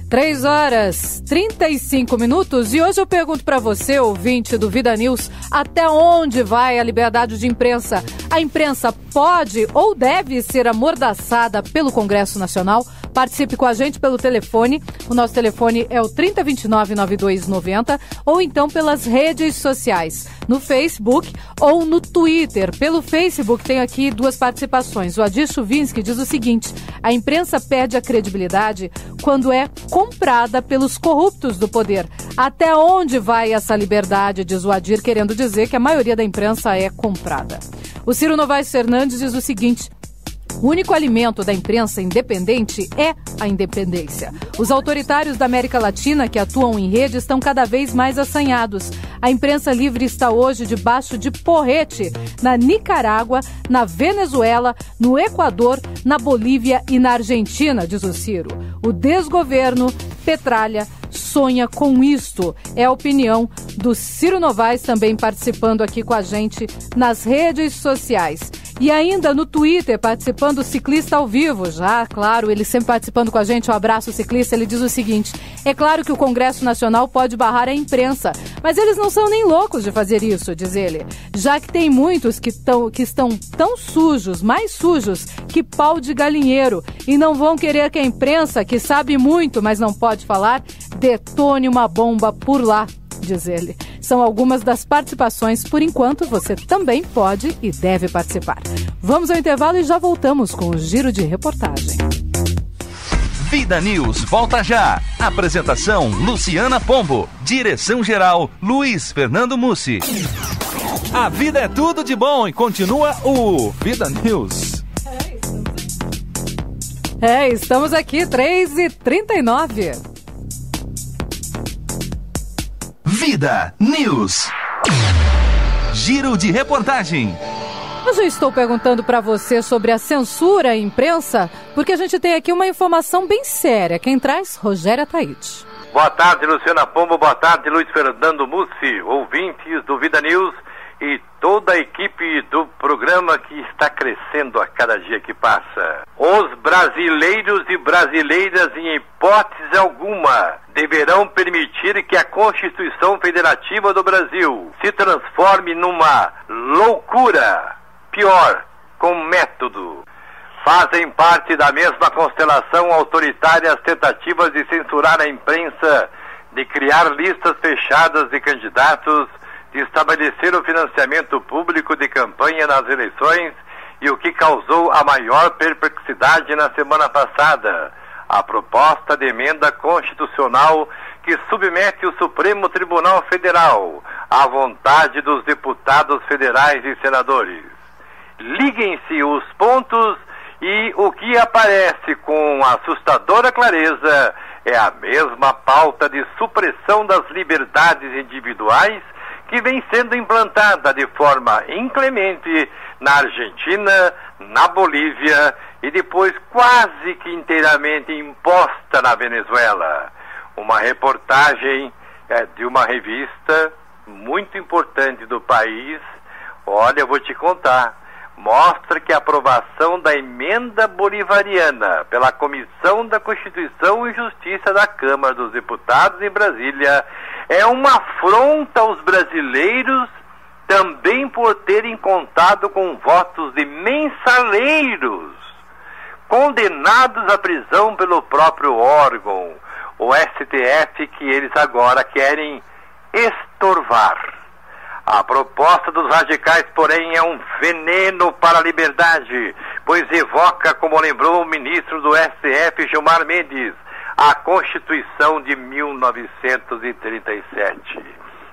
3h35 e hoje eu pergunto para você, ouvinte do Vida News, até onde vai a liberdade de imprensa? A imprensa pode ou deve ser amordaçada pelo Congresso Nacional? Participe com a gente pelo telefone. O nosso telefone é o 3029-9290 ou então pelas redes sociais, no Facebook ou no Twitter. Pelo Facebook tem aqui duas participações. O Adir Chuvinski diz o seguinte: a imprensa perde a credibilidade quando é comprada pelos corruptos do poder. Até onde vai essa liberdade, diz o Adir, querendo dizer que a maioria da imprensa é comprada. O Ciro Novaes Fernandes diz o seguinte: o único alimento da imprensa independente é a independência. Os autoritários da América Latina que atuam em rede estão cada vez mais assanhados. A imprensa livre está hoje debaixo de porrete na Nicarágua, na Venezuela, no Equador, na Bolívia e na Argentina, diz o Ciro. O desgoverno petralha sonha com isto. É a opinião do Ciro Novaes, também participando aqui com a gente nas redes sociais. E ainda no Twitter, participando o Ciclista ao Vivo, já, claro, ele sempre participando com a gente, um abraço ciclista, ele diz o seguinte: é claro que o Congresso Nacional pode barrar a imprensa, mas eles não são nem loucos de fazer isso, diz ele, já que tem muitos que estão tão sujos, mais sujos que pau de galinheiro, e não vão querer que a imprensa, que sabe muito, mas não pode falar, detone uma bomba por lá, diz ele. São algumas das participações. Por enquanto, você também pode e deve participar. Vamos ao intervalo e já voltamos com o Giro de Reportagem. Vida News volta já. Apresentação: Luciana Pombo. Direção-geral: Luiz Fernando Mussi. A vida é tudo de bom e continua o Vida News. Estamos aqui, 3h39. Vida News. Giro de reportagem. Hoje eu estou perguntando para você sobre a censura à imprensa, porque a gente tem aqui uma informação bem séria. Quem traz? Rogério Ataíde. Boa tarde, Luciana Pombo. Boa tarde, Luiz Fernando Mussi, ouvintes do Vida News e toda a equipe do programa que está crescendo a cada dia que passa. Os brasileiros e brasileiras, em hipótese alguma, deverão permitir que a Constituição Federativa do Brasil se transforme numa loucura, pior, com método. Fazem parte da mesma constelação autoritária as tentativas de censurar a imprensa, de criar listas fechadas de candidatos, de estabelecer o financiamento público de campanha nas eleições e o que causou a maior perplexidade na semana passada, a proposta de emenda constitucional que submete o Supremo Tribunal Federal à vontade dos deputados federais e senadores. Liguem-se os pontos e o que aparece com assustadora clareza é a mesma pauta de supressão das liberdades individuais que vem sendo implantada de forma inclemente na Argentina, na Bolívia e depois quase que inteiramente imposta na Venezuela. Uma reportagem de uma revista muito importante do país. Olha, eu vou te contar. Mostra que a aprovação da emenda bolivariana pela Comissão da Constituição e Justiça da Câmara dos Deputados em Brasília é uma afronta aos brasileiros, também por terem contado com votos de mensaleiros, condenados à prisão pelo próprio órgão, o STF, que eles agora querem estorvar. A proposta dos radicais, porém, é um veneno para a liberdade, pois evoca, como lembrou o ministro do STF, Gilmar Mendes, a Constituição de 1937,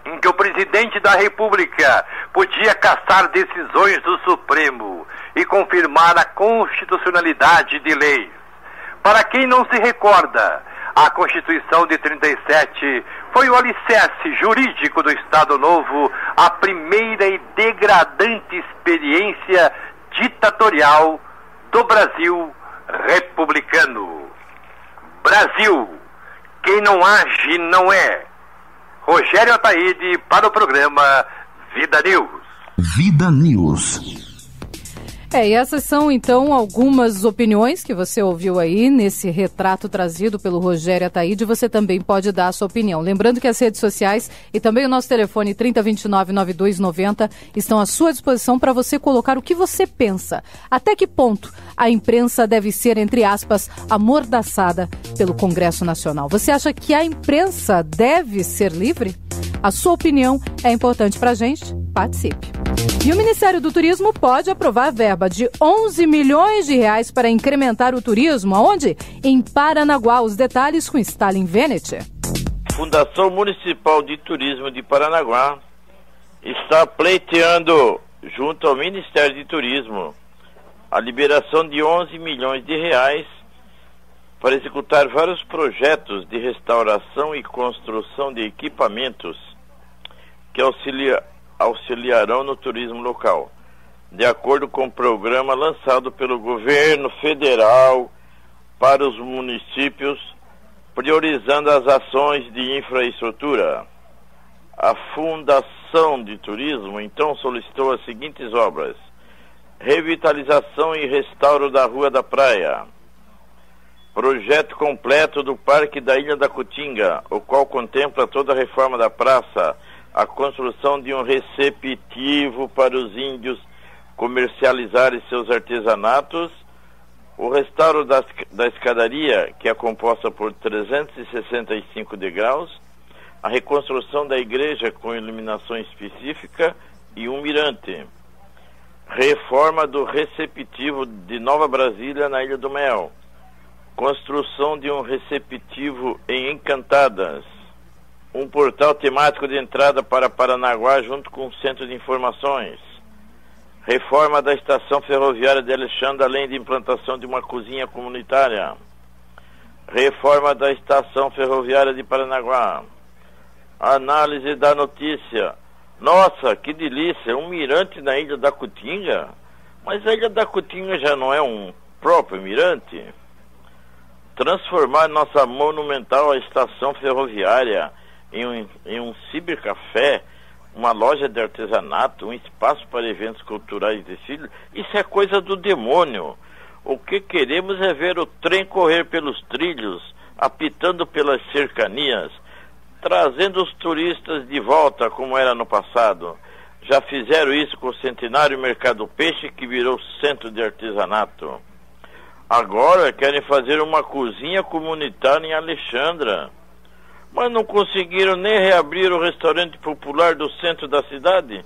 em que o presidente da República podia cassar decisões do Supremo e confirmar a constitucionalidade de leis. Para quem não se recorda, a Constituição de 37 foi o alicerce jurídico do Estado Novo, a primeira e degradante experiência ditatorial do Brasil republicano. Brasil, quem não age não é. Rogério Ataíde para o programa Vida News. Vida News. E essas são, então, algumas opiniões que você ouviu aí nesse retrato trazido pelo Rogério Ataíde. Você também pode dar a sua opinião. Lembrando que as redes sociais e também o nosso telefone 3029-9290 estão à sua disposição para você colocar o que você pensa. Até que ponto a imprensa deve ser, entre aspas, amordaçada pelo Congresso Nacional? Você acha que a imprensa deve ser livre? A sua opinião é importante para a gente? Participe. E o Ministério do Turismo pode aprovar verba de 11 milhões de reais para incrementar o turismo. Aonde? Em Paranaguá. Os detalhes com Stalin Venet. Fundação Municipal de Turismo de Paranaguá está pleiteando, junto ao Ministério de Turismo, a liberação de 11 milhões de reais para executar vários projetos de restauração e construção de equipamentos que auxiliarão no turismo local, de acordo com o programa lançado pelo governo federal para os municípios, priorizando as ações de infraestrutura. A Fundação de Turismo, então, solicitou as seguintes obras: revitalização e restauro da Rua da Praia, projeto completo do Parque da Ilha da Cutinga, o qual contempla toda a reforma da praça, a construção de um receptivo para os índios comercializarem seus artesanatos, o restauro da escadaria, que é composta por 365 degraus, a reconstrução da igreja com iluminação específica e um mirante, reforma do receptivo de Nova Brasília na Ilha do Mel, construção de um receptivo em Encantadas, um portal temático de entrada para Paranaguá junto com o Centro de Informações, reforma da estação ferroviária de Alexandre, além de implantação de uma cozinha comunitária, reforma da estação ferroviária de Paranaguá, análise da notícia. Nossa, que delícia, um mirante na Ilha da Cutinga? Mas a Ilha da Cutinga já não é um próprio mirante? Transformar nossa monumental estação ferroviária em um cibercafé, uma loja de artesanato, um espaço para eventos culturais e desfiles, isso é coisa do demônio. O que queremos é ver o trem correr pelos trilhos, apitando pelas cercanias, trazendo os turistas de volta como era no passado. Já fizeram isso com o Centenário Mercado Peixe, que virou centro de artesanato. Agora querem fazer uma cozinha comunitária em Alexandra, mas não conseguiram nem reabrir o restaurante popular do centro da cidade,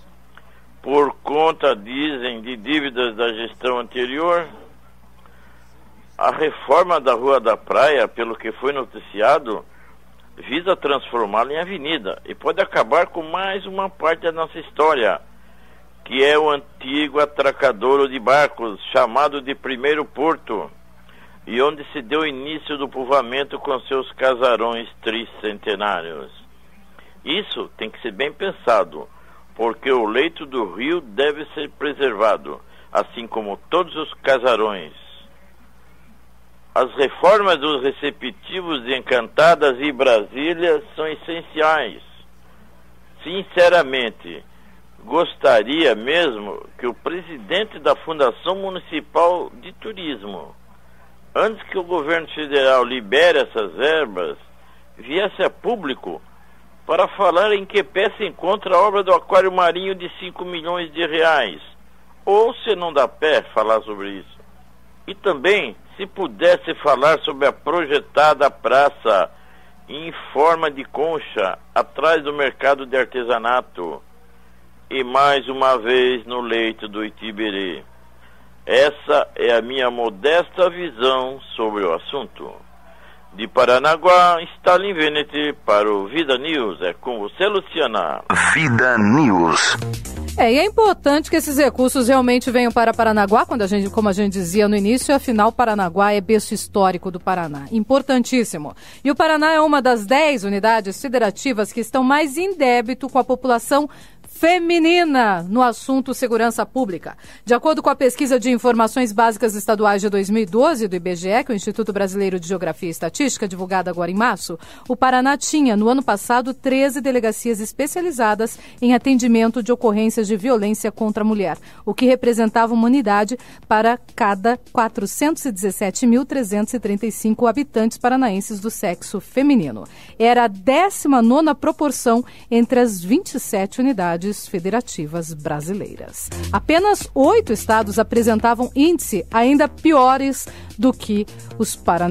por conta, dizem, de dívidas da gestão anterior. A reforma da Rua da Praia, pelo que foi noticiado, visa transformá-la em avenida e pode acabar com mais uma parte da nossa história, que é o antigo atracadouro de barcos, chamado de Primeiro Porto, e onde se deu início do povoamento com seus casarões tricentenários. Isso tem que ser bem pensado, porque o leito do rio deve ser preservado, assim como todos os casarões. As reformas dos receptivos de Encantadas e Brasília são essenciais. Sinceramente, gostaria mesmo que o presidente da Fundação Municipal de Turismo, antes que o governo federal libere essas verbas, viesse a público para falar em que pé se encontra a obra do aquário marinho de 5 milhões de reais. Ou, se não dá pé, falar sobre isso. E também, se pudesse falar sobre a projetada praça em forma de concha atrás do mercado de artesanato e mais uma vez no leito do Itiberê. Essa é a minha modesta visão sobre o assunto. De Paranaguá, Stalin Venete para o Vida News. É com você, Luciana. Vida News. E é importante que esses recursos realmente venham para Paranaguá, como a gente dizia no início, afinal Paranaguá é berço histórico do Paraná. Importantíssimo. E o Paraná é uma das 10 unidades federativas que estão mais em débito com a população feminina no assunto segurança pública. De acordo com a pesquisa de informações básicas estaduais de 2012 do IBGE, que é o Instituto Brasileiro de Geografia e Estatística, divulgada agora em março, o Paraná tinha, no ano passado, 13 delegacias especializadas em atendimento de ocorrências de violência contra a mulher, o que representava uma unidade para cada 417.335 habitantes paranaenses do sexo feminino. Era a 19ª proporção entre as 27 unidades federativas brasileiras. Apenas 8 estados apresentavam índice ainda piores do que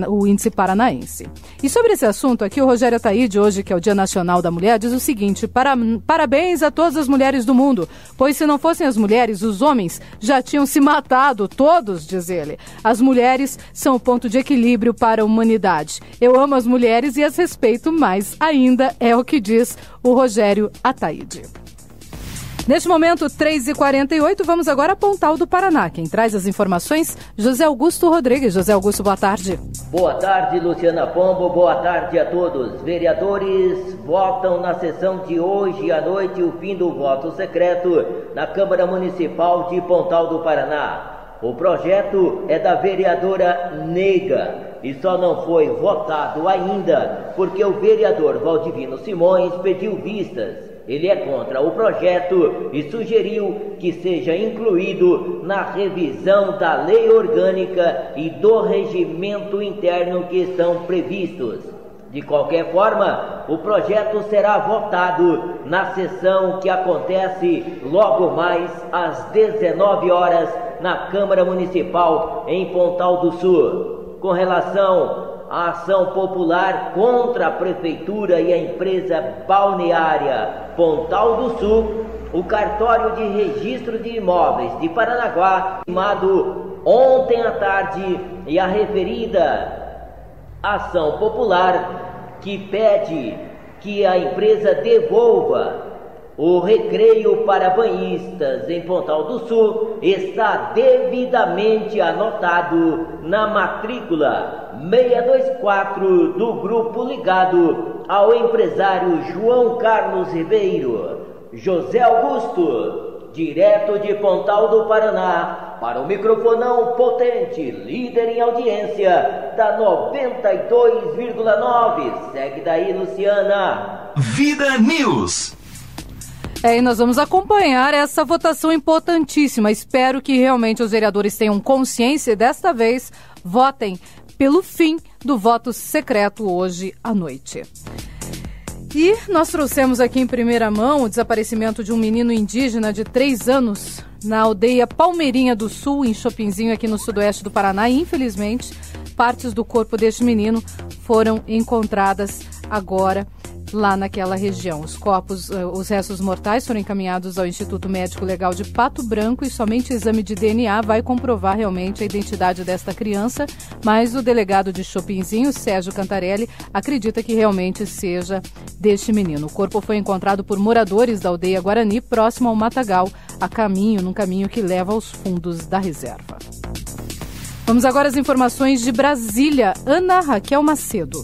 o índice paranaense. E sobre esse assunto aqui, o Rogério Ataíde, hoje que é o Dia Nacional da Mulher, diz o seguinte: parabéns a todas as mulheres do mundo, pois se não fossem as mulheres, os homens já tinham se matado, todos, diz ele. As mulheres são o ponto de equilíbrio para a humanidade. Eu amo as mulheres e as respeito mais ainda, é o que diz o Rogério Ataíde. Neste momento, 3h48, vamos agora a Pontal do Paraná. Quem traz as informações, José Augusto Rodrigues. José Augusto, boa tarde. Boa tarde, Luciana Pombo. Boa tarde a todos. Vereadores votam na sessão de hoje à noite o fim do voto secreto na Câmara Municipal de Pontal do Paraná. O projeto é da vereadora Nega e só não foi votado ainda porque o vereador Valdivino Simões pediu vistas. Ele é contra o projeto e sugeriu que seja incluído na revisão da lei orgânica e do regimento interno que estão previstos. De qualquer forma, o projeto será votado na sessão que acontece logo mais às 19 horas na Câmara Municipal em Pontal do Sul. Com relação a ação popular contra a Prefeitura e a empresa balneária Pontal do Sul, o cartório de registro de imóveis de Paranaguá, chamado ontem à tarde, e a referida ação popular que pede que a empresa devolva o recreio para banhistas em Pontal do Sul está devidamente anotado na matrícula 624 do grupo ligado ao empresário João Carlos Ribeiro. José Augusto, direto de Pontal do Paraná, para o microfonão potente, líder em audiência da 92,9. Segue daí, Luciana. Vida News. E nós vamos acompanhar essa votação importantíssima. Espero que realmente os vereadores tenham consciência e desta vez votem pelo fim do voto secreto hoje à noite. E nós trouxemos aqui em primeira mão o desaparecimento de um menino indígena de 3 anos na aldeia Palmeirinha do Sul, em Chopinzinho, aqui no sudoeste do Paraná. E, infelizmente, partes do corpo deste menino foram encontradas agora lá naquela região. Os restos mortais foram encaminhados ao Instituto Médico Legal de Pato Branco e somente o exame de DNA vai comprovar realmente a identidade desta criança, mas o delegado de Chopinzinho, Sérgio Cantarelli, acredita que realmente seja deste menino. O corpo foi encontrado por moradores da aldeia Guarani, próximo ao Matagal, num caminho que leva aos fundos da reserva. Vamos agora às informações de Brasília. Ana Raquel Macedo.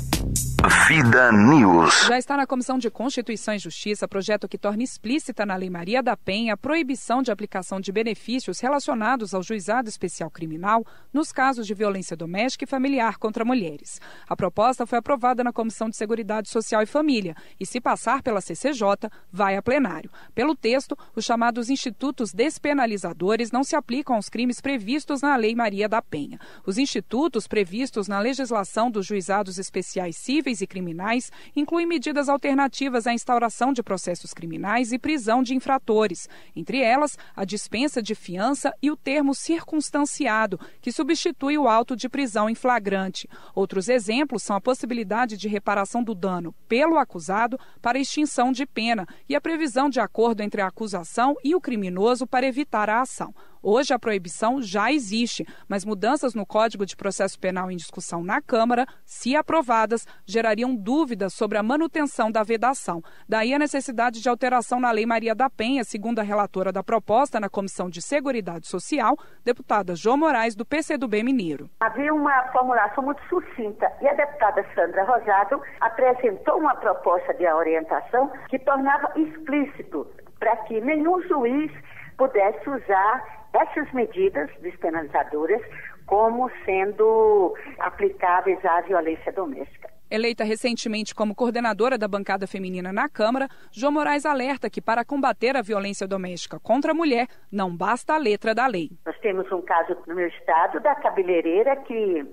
Vida News. Já está na Comissão de Constituição e Justiça projeto que torna explícita na Lei Maria da Penha a proibição de aplicação de benefícios relacionados ao Juizado Especial Criminal nos casos de violência doméstica e familiar contra mulheres. A proposta foi aprovada na Comissão de Seguridade Social e Família e, se passar pela CCJ, vai a plenário. Pelo texto, os chamados institutos despenalizadores não se aplicam aos crimes previstos na Lei Maria da Penha. Os institutos previstos na legislação dos Juizados Especiais Cíveis e criminais incluem medidas alternativas à instauração de processos criminais e prisão de infratores, entre elas a dispensa de fiança e o termo circunstanciado, que substitui o auto de prisão em flagrante. Outros exemplos são a possibilidade de reparação do dano pelo acusado para extinção de pena e a previsão de acordo entre a acusação e o criminoso para evitar a ação. Hoje a proibição já existe, mas mudanças no Código de Processo Penal em discussão na Câmara, se aprovadas, gerariam dúvidas sobre a manutenção da vedação. Daí a necessidade de alteração na Lei Maria da Penha, segundo a relatora da proposta na Comissão de Seguridade Social, deputada Jô Moraes, do PCdoB Mineiro. Havia uma formulação muito sucinta e a deputada Sandra Rosado apresentou uma proposta de orientação que tornava explícito para que nenhum juiz pudesse usar essas medidas despenalizadoras como sendo aplicáveis à violência doméstica. Eleita recentemente como coordenadora da bancada feminina na Câmara, Jô Moraes alerta que para combater a violência doméstica contra a mulher, não basta a letra da lei. Nós temos um caso no meu estado da cabeleireira que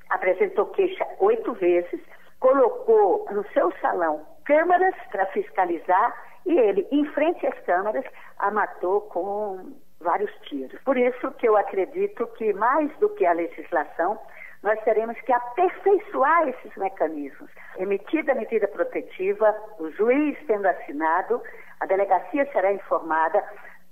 apresentou queixa 8 vezes, colocou no seu salão câmaras para fiscalizar e ele, em frente às câmaras, a matou com vários tiros. Por isso que eu acredito que, mais do que a legislação, nós teremos que aperfeiçoar esses mecanismos. Emitida a medida protetiva, o juiz tendo assinado, a delegacia será informada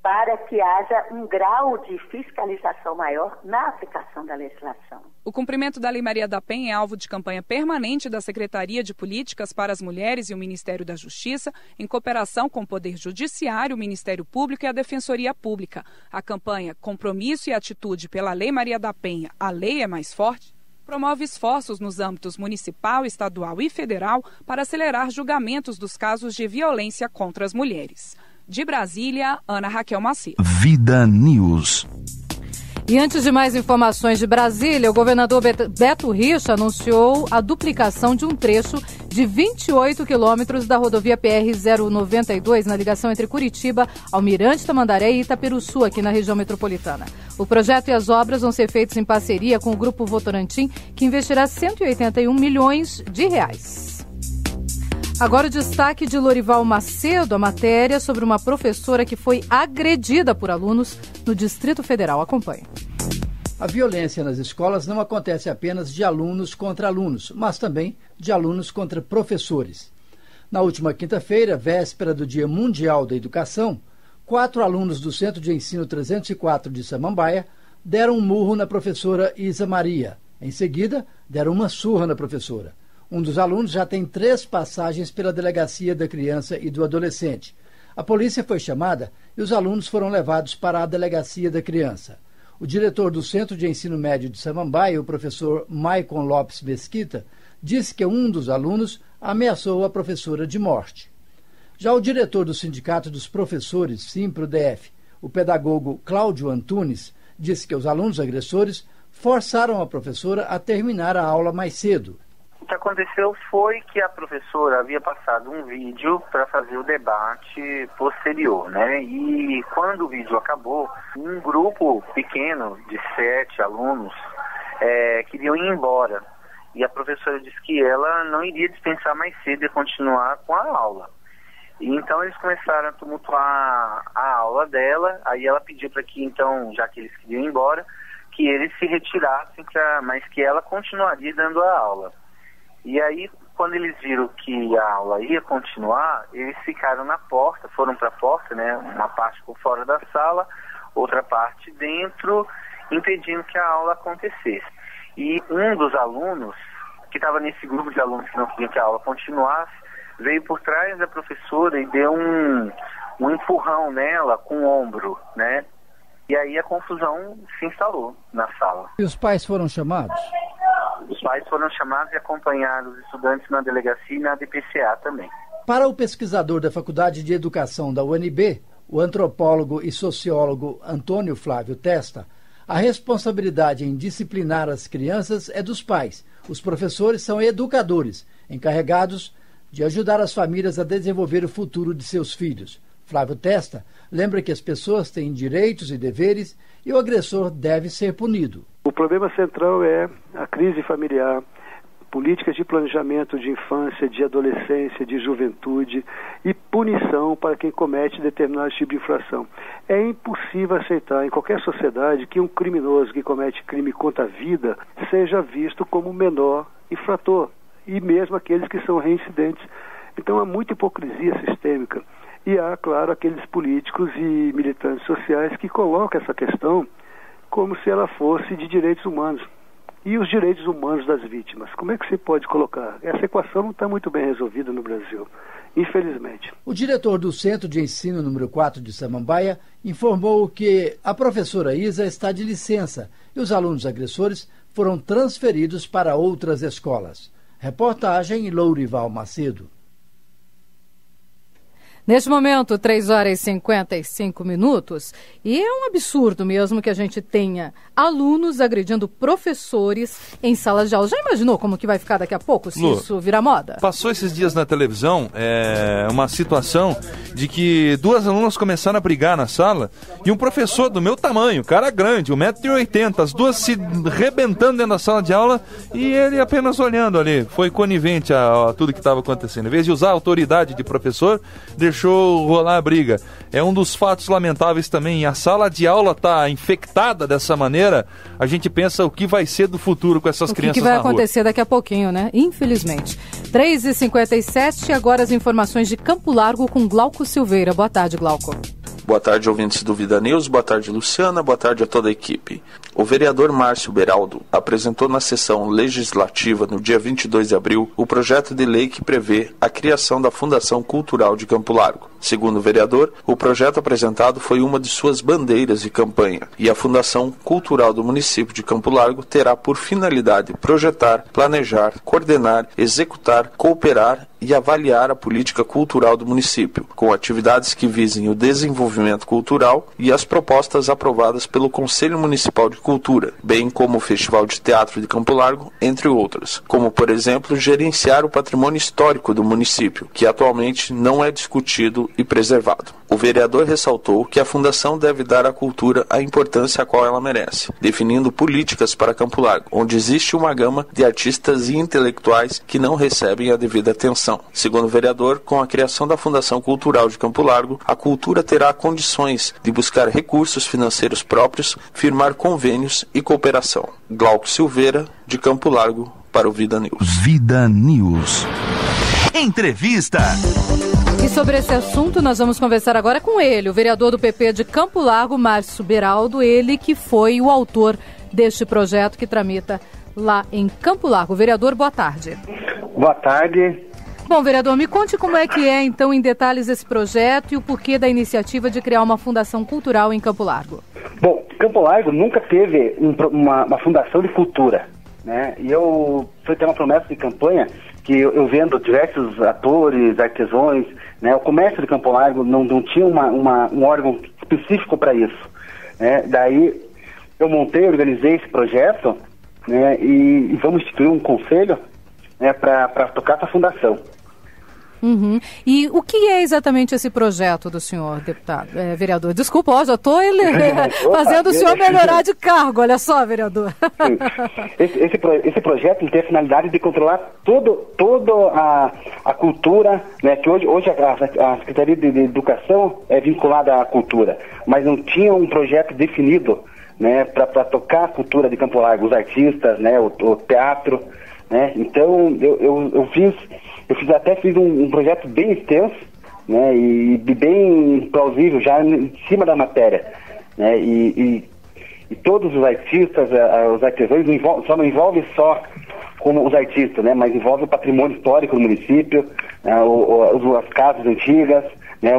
para que haja um grau de fiscalização maior na aplicação da legislação. O cumprimento da Lei Maria da Penha é alvo de campanha permanente da Secretaria de Políticas para as Mulheres e o Ministério da Justiça, em cooperação com o Poder Judiciário, o Ministério Público e a Defensoria Pública. A campanha Compromisso e Atitude pela Lei Maria da Penha, a lei é mais forte, promove esforços nos âmbitos municipal, estadual e federal para acelerar julgamentos dos casos de violência contra as mulheres. De Brasília, Ana Raquel Macedo. Vida News. E antes de mais informações de Brasília, o governador Beto Richa anunciou a duplicação de um trecho de 28 quilômetros da rodovia PR-092 na ligação entre Curitiba, Almirante Tamandaré e Itaperuçu, aqui na região metropolitana. O projeto e as obras vão ser feitos em parceria com o Grupo Votorantim, que investirá 181 milhões de reais. Agora o destaque de Lorival Macedo, a matéria sobre uma professora que foi agredida por alunos no Distrito Federal. Acompanhe. A violência nas escolas não acontece apenas de alunos contra alunos, mas também de alunos contra professores. Na última quinta-feira, véspera do Dia Mundial da Educação, 4 alunos do Centro de Ensino 304 de Samambaia deram um murro na professora Isa Maria. Em seguida, deram uma surra na professora. Um dos alunos já tem 3 passagens pela Delegacia da Criança e do Adolescente. A polícia foi chamada e os alunos foram levados para a Delegacia da Criança. O diretor do Centro de Ensino Médio de Samambaia, o professor Maicon Lopes Mesquita, disse que um dos alunos ameaçou a professora de morte. Já o diretor do Sindicato dos Professores, Simpro-DF, o pedagogo Cláudio Antunes, disse que os alunos agressores forçaram a professora a terminar a aula mais cedo. O que aconteceu foi que a professora havia passado um vídeo para fazer o debate posterior, né? E quando o vídeo acabou, um grupo pequeno de 7 alunos queriam ir embora. E a professora disse que ela não iria dispensar mais cedo e continuar com a aula. E então eles começaram a tumultuar a aula dela, aí ela pediu para que então, já que eles queriam ir embora, que eles se retirassem, mas que ela continuaria dando a aula. E aí, quando eles viram que a aula ia continuar, eles ficaram na porta, foram para a porta, né? Uma parte por fora da sala, outra parte dentro, impedindo que a aula acontecesse. E um dos alunos, que estava nesse grupo de alunos que não queriam que a aula continuasse, veio por trás da professora e deu um empurrão nela com o ombro, né? E aí a confusão se instalou na sala. E os pais foram chamados? Os pais foram chamados e acompanharam os estudantes na delegacia e na DPCA também. Para o pesquisador da Faculdade de Educação da UNB, o antropólogo e sociólogo Antônio Flávio Testa, a responsabilidade em disciplinar as crianças é dos pais. Os professores são educadores, encarregados de ajudar as famílias a desenvolver o futuro de seus filhos. Flávio Testa lembra que as pessoas têm direitos e deveres e o agressor deve ser punido. O problema central é a crise familiar, políticas de planejamento de infância, de adolescência, de juventude e punição para quem comete determinado tipo de infração. É impossível aceitar em qualquer sociedade que um criminoso que comete crime contra a vida seja visto como menor infrator, e mesmo aqueles que são reincidentes. Então há muita hipocrisia sistêmica. E há, claro, aqueles políticos e militantes sociais que colocam essa questão como se ela fosse de direitos humanos. E os direitos humanos das vítimas? Como é que se pode colocar? Essa equação não está muito bem resolvida no Brasil, infelizmente. O diretor do Centro de Ensino número 4 de Samambaia informou que a professora Isa está de licença e os alunos agressores foram transferidos para outras escolas. Reportagem Lourival Macedo. Neste momento, 3h55, e é um absurdo mesmo que a gente tenha alunos agredindo professores em salas de aula. Já imaginou como que vai ficar daqui a pouco, se isso virar moda? Passou esses dias na televisão uma situação de que duas alunas começaram a brigar na sala e um professor do meu tamanho, cara grande, 1,80 m, as duas se rebentando dentro da sala de aula e ele apenas olhando ali. Foi conivente a tudo que estava acontecendo. Em vez de usar a autoridade de professor, deixou rolar a briga. É um dos fatos lamentáveis também. A sala de aula está infectada dessa maneira. A gente pensa o que vai ser do futuro com essas crianças na rua. O que vai acontecer daqui a pouquinho, né? Infelizmente. 3h57, agora as informações de Campo Largo com Glauco Silveira. Boa tarde, Glauco. Boa tarde, ouvintes do Vida News. Boa tarde, Luciana. Boa tarde a toda a equipe. O vereador Márcio Beraldo apresentou na sessão legislativa, no dia 22 de abril, o projeto de lei que prevê a criação da Fundação Cultural de Campo Largo. Segundo o vereador, o projeto apresentado foi uma de suas bandeiras de campanha e a Fundação Cultural do município de Campo Largo terá por finalidade projetar, planejar, coordenar, executar, cooperar e avaliar a política cultural do município, com atividades que visem o desenvolvimento cultural e as propostas aprovadas pelo Conselho Municipal de Cultura, bem como o Festival de Teatro de Campo Largo, entre outras, como, por exemplo, gerenciar o patrimônio histórico do município, que atualmente não é discutido e preservado. O vereador ressaltou que a Fundação deve dar à cultura a importância a qual ela merece, definindo políticas para Campo Largo, onde existe uma gama de artistas e intelectuais que não recebem a devida atenção. Segundo o vereador, com a criação da Fundação Cultural de Campo Largo, a cultura terá condições de buscar recursos financeiros próprios, firmar convênios e cooperação. Glauco Silveira, de Campo Largo, para o Vida News. Vida News. Entrevista. E sobre esse assunto nós vamos conversar agora com ele, o vereador do PP de Campo Largo, Márcio Beraldo, ele que foi o autor deste projeto que tramita lá em Campo Largo. Vereador, boa tarde. Boa tarde. Bom, vereador, me conte como é que é, então, em detalhes esse projeto e o porquê da iniciativa de criar uma fundação cultural em Campo Largo. Bom, Campo Largo nunca teve uma fundação de cultura, né? E foi ter uma promessa de campanha que eu vendo diversos atores, artesãos, né? O comércio de Campo Largo não tinha um órgão específico para isso, né? Daí eu organizei esse projeto, né? E vamos instituir um conselho, né, para tocar essa fundação. Uhum. E o que é exatamente esse projeto do senhor, deputado, vereador? Desculpa, já estou fazendo o senhor melhorar de cargo, olha só, vereador. Esse projeto ele tem a finalidade de controlar toda a cultura, né, que hoje a Secretaria de Educação é vinculada à cultura, mas não tinha um projeto definido, né, para tocar a cultura de Campo Largo, os artistas, né, o teatro, né. Então eu fiz um projeto bem extenso, né, e bem plausível já em cima da matéria, né, e todos os artistas, os artesãos não envolve só como os artistas, né, mas envolve o patrimônio histórico do município, as casas antigas, né,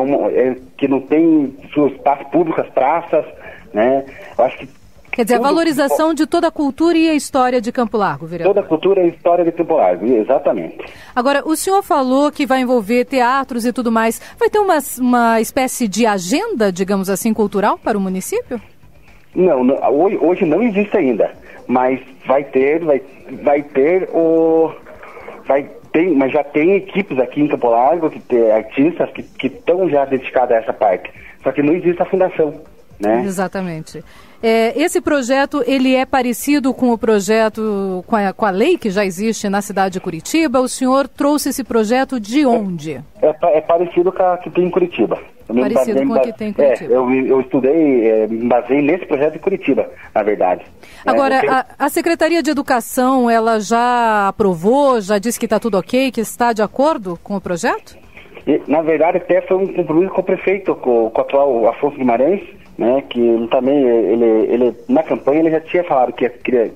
que não tem seu espaço público, as praças, né. Eu acho que quer dizer, a valorização de toda a cultura e a história de Campo Largo, vereador. Toda a cultura e a história de Campo Largo, exatamente. Agora, o senhor falou que vai envolver teatros e tudo mais. Vai ter uma espécie de agenda, digamos assim, cultural para o município? Não, hoje não existe ainda, mas mas já tem equipes aqui em Campo Largo, que tem artistas que estão já dedicados a essa parte. Só que não existe a fundação, né? Exatamente. Esse projeto, ele é parecido com o projeto, com a lei que já existe na cidade de Curitiba? O senhor trouxe esse projeto de onde? É parecido com a que tem em Curitiba. Parecido com a que tem em Curitiba. Eu estudei, me basei nesse projeto de Curitiba, na verdade. Agora, a Secretaria de Educação, ela já aprovou, já disse que está tudo ok, que está de acordo com o projeto? Na verdade, até foi um compromisso com o prefeito, com o atual Afonso Guimarães, né, que ele também, ele na campanha ele já tinha falado que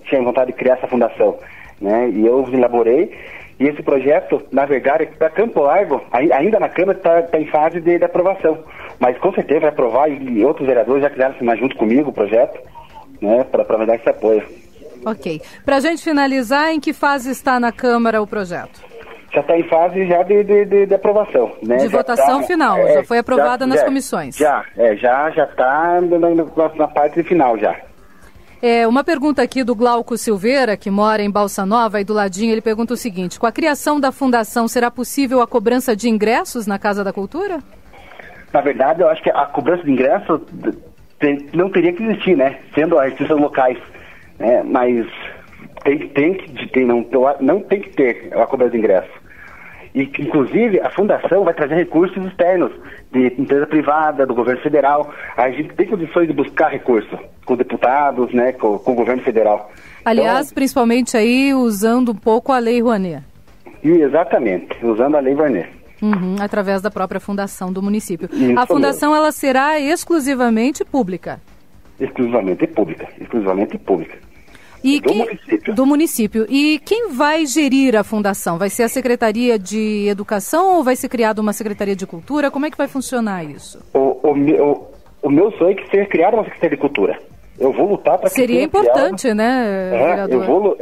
tinha vontade de criar essa fundação, né, e eu elaborei, e esse projeto, na verdade, para Campo Largo, ainda na Câmara está em fase de aprovação, mas com certeza vai aprovar, e outros vereadores já quiseram assinar junto comigo o projeto, né, para me dar esse apoio. Ok. Para a gente finalizar, em que fase está na Câmara o projeto? Já está em fase já de aprovação, né? De votação final, já foi aprovada nas comissões. Já está na parte final já. Uma pergunta aqui do Glauco Silveira, que mora em Balsa Nova, e do ladinho ele pergunta o seguinte: com a criação da fundação, será possível a cobrança de ingressos na Casa da Cultura? Na verdade, eu acho que a cobrança de ingressos não teria que existir, né? Sendo artistas locais, né? Mas não tem que ter a cobrança de ingresso. E, inclusive, a fundação vai trazer recursos externos de empresa privada, do governo federal. A gente tem condições de buscar recursos com deputados, né, com o governo federal. Aliás, então, principalmente aí usando um pouco a Lei Rouanet. Exatamente, usando a Lei Rouanet. Através da própria fundação do município. Isso a fundação mesmo. Ela será exclusivamente pública? Exclusivamente pública. E do município. E quem vai gerir a fundação? Vai ser a Secretaria de Educação ou vai ser criada uma Secretaria de Cultura? Como é que vai funcionar isso? O meu sonho é que seja criada uma Secretaria de Cultura. Eu vou lutar para que seria importante, criada, né, vereador?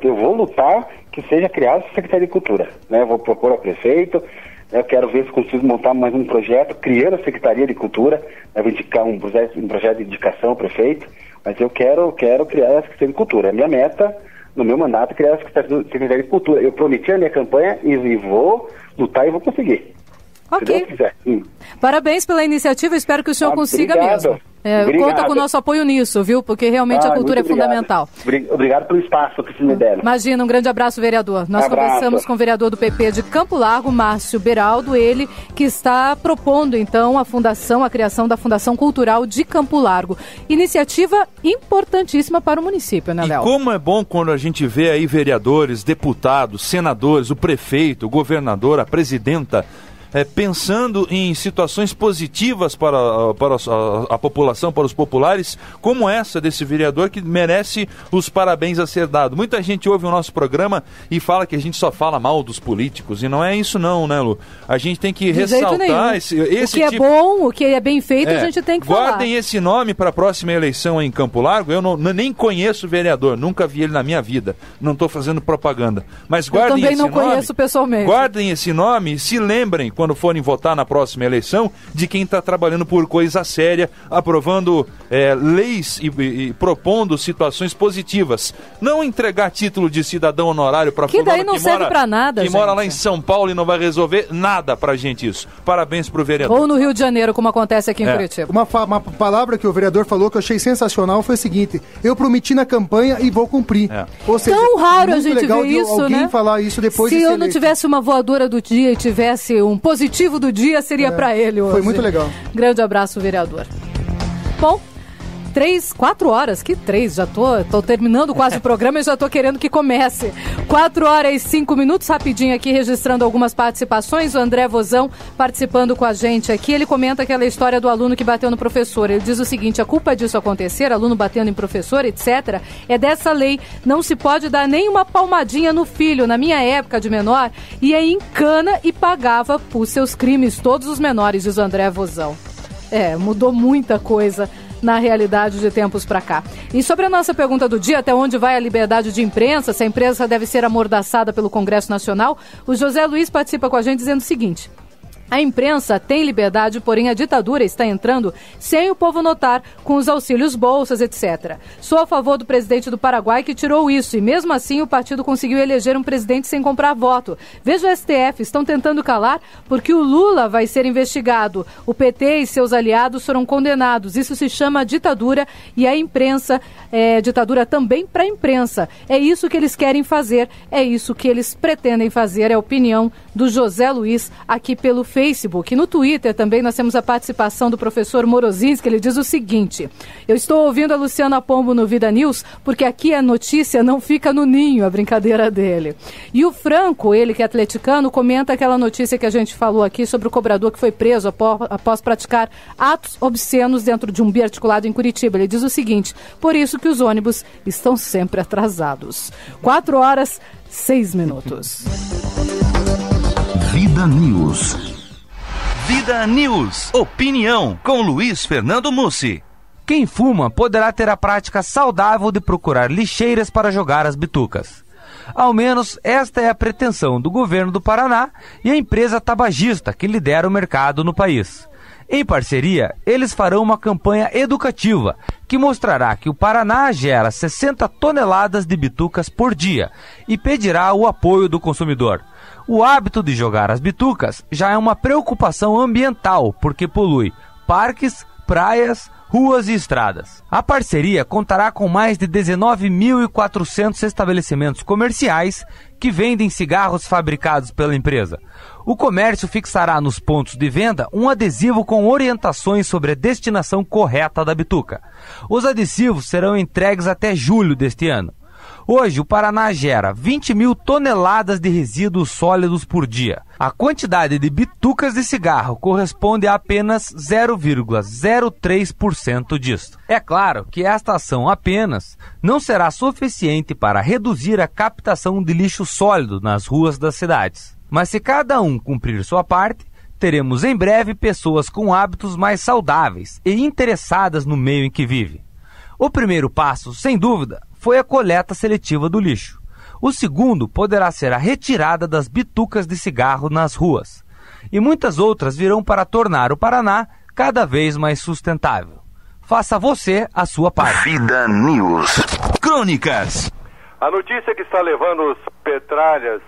Eu vou lutar que seja criada a Secretaria de Cultura. Né? Eu vou propor ao prefeito, eu quero ver se consigo montar mais um projeto criando a Secretaria de Cultura. Eu vou indicar um projeto de indicação ao prefeito. Mas eu quero criar a Secretaria de Cultura. É minha meta, no meu mandato, criar a Secretaria de Cultura. Eu prometi a minha campanha e vou lutar e vou conseguir. Ok. Se Deus quiser. Parabéns pela iniciativa, espero que o senhor consiga mesmo. Conta com o nosso apoio nisso, viu? Porque realmente a cultura é fundamental. Obrigado pelo espaço que vocês me deram. Imagina, um grande abraço, vereador. Nós conversamos com o vereador do PP de Campo Largo, Márcio Beraldo, ele que está propondo, então, a criação da Fundação Cultural de Campo Largo. Iniciativa importantíssima para o município, né, Léo? E como é bom quando a gente vê aí vereadores, deputados, senadores, o prefeito, o governador, a presidenta, pensando em situações positivas para a população, para os populares, como essa desse vereador que merece os parabéns a ser dado. Muita gente ouve o nosso programa e fala que a gente só fala mal dos políticos, e não é isso não, né, Lu? A gente tem que ressaltar esse o que é bom, o que é bem feito, a gente tem que falar. Guardem esse nome para a próxima eleição em Campo Largo. Eu nem conheço o vereador, nunca vi ele na minha vida, não estou fazendo propaganda, mas guardem esse nome. Eu também não conheço pessoalmente. Guardem esse nome e se lembrem quando forem votar na próxima eleição, de quem está trabalhando por coisa séria, aprovando leis e propondo situações positivas. Não entregar título de cidadão honorário para que daí não serve para nada, que mora lá em São Paulo e não vai resolver nada pra gente isso. Parabéns pro vereador. Ou no Rio de Janeiro, como acontece aqui em Curitiba. Uma palavra que o vereador falou que eu achei sensacional foi o seguinte: eu prometi na campanha e vou cumprir. Ou seja, tão raro a gente ver isso, alguém né? falar isso depois se de eu não tivesse uma voadora do dia e tivesse um positivo do dia, seria pra ele hoje. Foi muito legal. Grande abraço, vereador. Bom, 4 horas, que 3, já tô terminando quase o programa e já tô querendo que comece. 4 horas e 5 minutos, rapidinho aqui, registrando algumas participações. O André Vozão participando com a gente aqui, ele comenta aquela história do aluno que bateu no professor. Ele diz o seguinte: a culpa disso acontecer, aluno batendo em professor, etc., é dessa lei. Não se pode dar nem uma palmadinha no filho. Na minha época de menor, ia em cana e pagava por seus crimes, todos os menores, diz o André Vozão. Mudou muita coisa na realidade de tempos para cá. E sobre a nossa pergunta do dia, até onde vai a liberdade de imprensa, se a imprensa deve ser amordaçada pelo Congresso Nacional, o José Luiz participa com a gente dizendo o seguinte: a imprensa tem liberdade, porém a ditadura está entrando sem o povo notar, com os auxílios bolsas, etc. Sou a favor do presidente do Paraguai que tirou isso e mesmo assim o partido conseguiu eleger um presidente sem comprar voto. Veja o STF, estão tentando calar porque o Lula vai ser investigado. O PT e seus aliados foram condenados. Isso se chama ditadura e a imprensa ditadura também para a imprensa. É isso que eles querem fazer, é isso que eles pretendem fazer. É a opinião do José Luiz aqui pelo Facebook. No Twitter também nós temos a participação do professor Morozinski, que ele diz o seguinte: eu estou ouvindo a Luciana Pombo no Vida News porque aqui a notícia não fica no ninho, a brincadeira dele. E o Franco, ele que é atleticano, comenta aquela notícia que a gente falou aqui sobre o cobrador que foi preso após praticar atos obscenos dentro de um biarticulado em Curitiba. Ele diz o seguinte: por isso que os ônibus estão sempre atrasados. 4 horas, 6 minutos. Vida News. Vida News. Opinião com Luiz Fernando Mussi. Quem fuma poderá ter a prática saudável de procurar lixeiras para jogar as bitucas. Ao menos esta é a pretensão do governo do Paraná e a empresa tabagista que lidera o mercado no país. Em parceria, eles farão uma campanha educativa que mostrará que o Paraná gera 60 toneladas de bitucas por dia e pedirá o apoio do consumidor. O hábito de jogar as bitucas já é uma preocupação ambiental, porque polui parques, praias, ruas e estradas. A parceria contará com mais de 19.400 estabelecimentos comerciais que vendem cigarros fabricados pela empresa. O comércio fixará nos pontos de venda um adesivo com orientações sobre a destinação correta da bituca. Os adesivos serão entregues até julho deste ano. Hoje, o Paraná gera 20 mil toneladas de resíduos sólidos por dia. A quantidade de bitucas de cigarro corresponde a apenas 0,03% disto. É claro que esta ação apenas não será suficiente para reduzir a captação de lixo sólido nas ruas das cidades. Mas se cada um cumprir sua parte, teremos em breve pessoas com hábitos mais saudáveis e interessadas no meio em que vive. O primeiro passo, sem dúvida, foi a coleta seletiva do lixo. O segundo poderá ser a retirada das bitucas de cigarro nas ruas. E muitas outras virão para tornar o Paraná cada vez mais sustentável. Faça você a sua parte. Vida News. Crônicas. A notícia que está levando os petralhas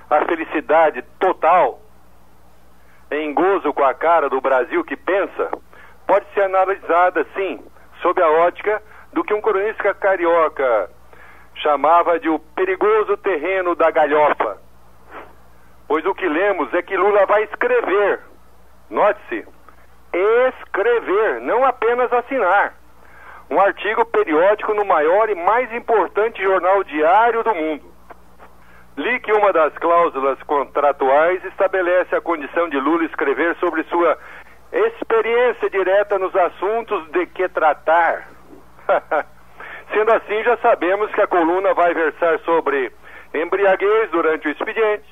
à felicidade total, em gozo com a cara do Brasil que pensa, pode ser analisada, sim, sob a ótica do que um cronista carioca chamava de o perigoso terreno da galhofa. Pois o que lemos é que Lula vai escrever, note-se, escrever, não apenas assinar, um artigo periódico no maior e mais importante jornal diário do mundo. Li que uma das cláusulas contratuais estabelece a condição de Lula escrever sobre sua experiência direta nos assuntos de que tratar. Sendo assim, já sabemos que a coluna vai versar sobre embriaguez durante o expediente,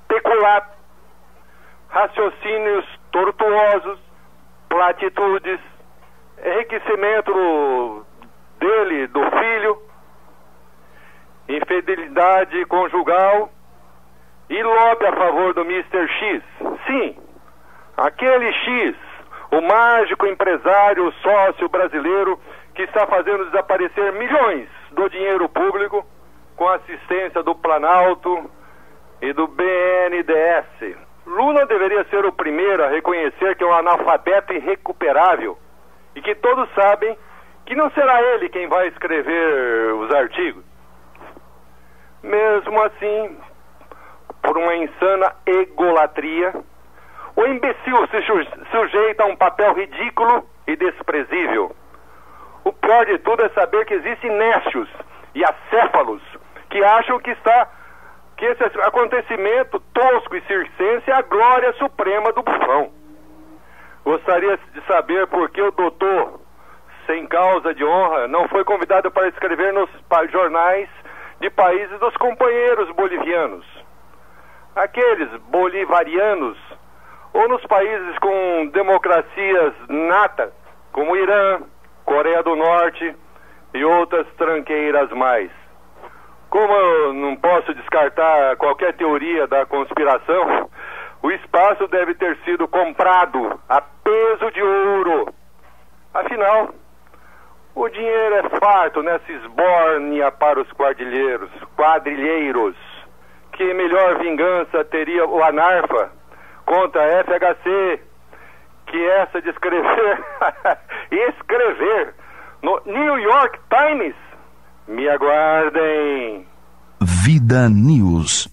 peculato, raciocínios tortuosos, platitudes, enriquecimento dele, do filho, infidelidade conjugal e lobby a favor do Mr. X. Sim, aquele X, o mágico empresário sócio brasileiro que está fazendo desaparecer milhões do dinheiro público com a assistência do Planalto e do BNDES. Lula deveria ser o primeiro a reconhecer que é um analfabeto irrecuperável e que todos sabem que não será ele quem vai escrever os artigos. Mesmo assim, por uma insana egolatria, o imbecil se sujeita a um papel ridículo e desprezível. O pior de tudo é saber que existem nécios e acéfalos que acham que esse acontecimento tosco e circense é a glória suprema do bufão. Gostaria de saber por que o doutor, sem causa de honra, não foi convidado para escrever nos jornais de países dos companheiros bolivianos. Aqueles bolivarianos, ou nos países com democracias nata, como Irã, Coreia do Norte e outras tranqueiras mais. Como eu não posso descartar qualquer teoria da conspiração, o espaço deve ter sido comprado a peso de ouro. Afinal, o dinheiro é farto nessa esbórnia para os quadrilheiros. Que melhor vingança teria o ANARFA contra a FHC que essa de escrever no New York Times? Me aguardem. Vida News.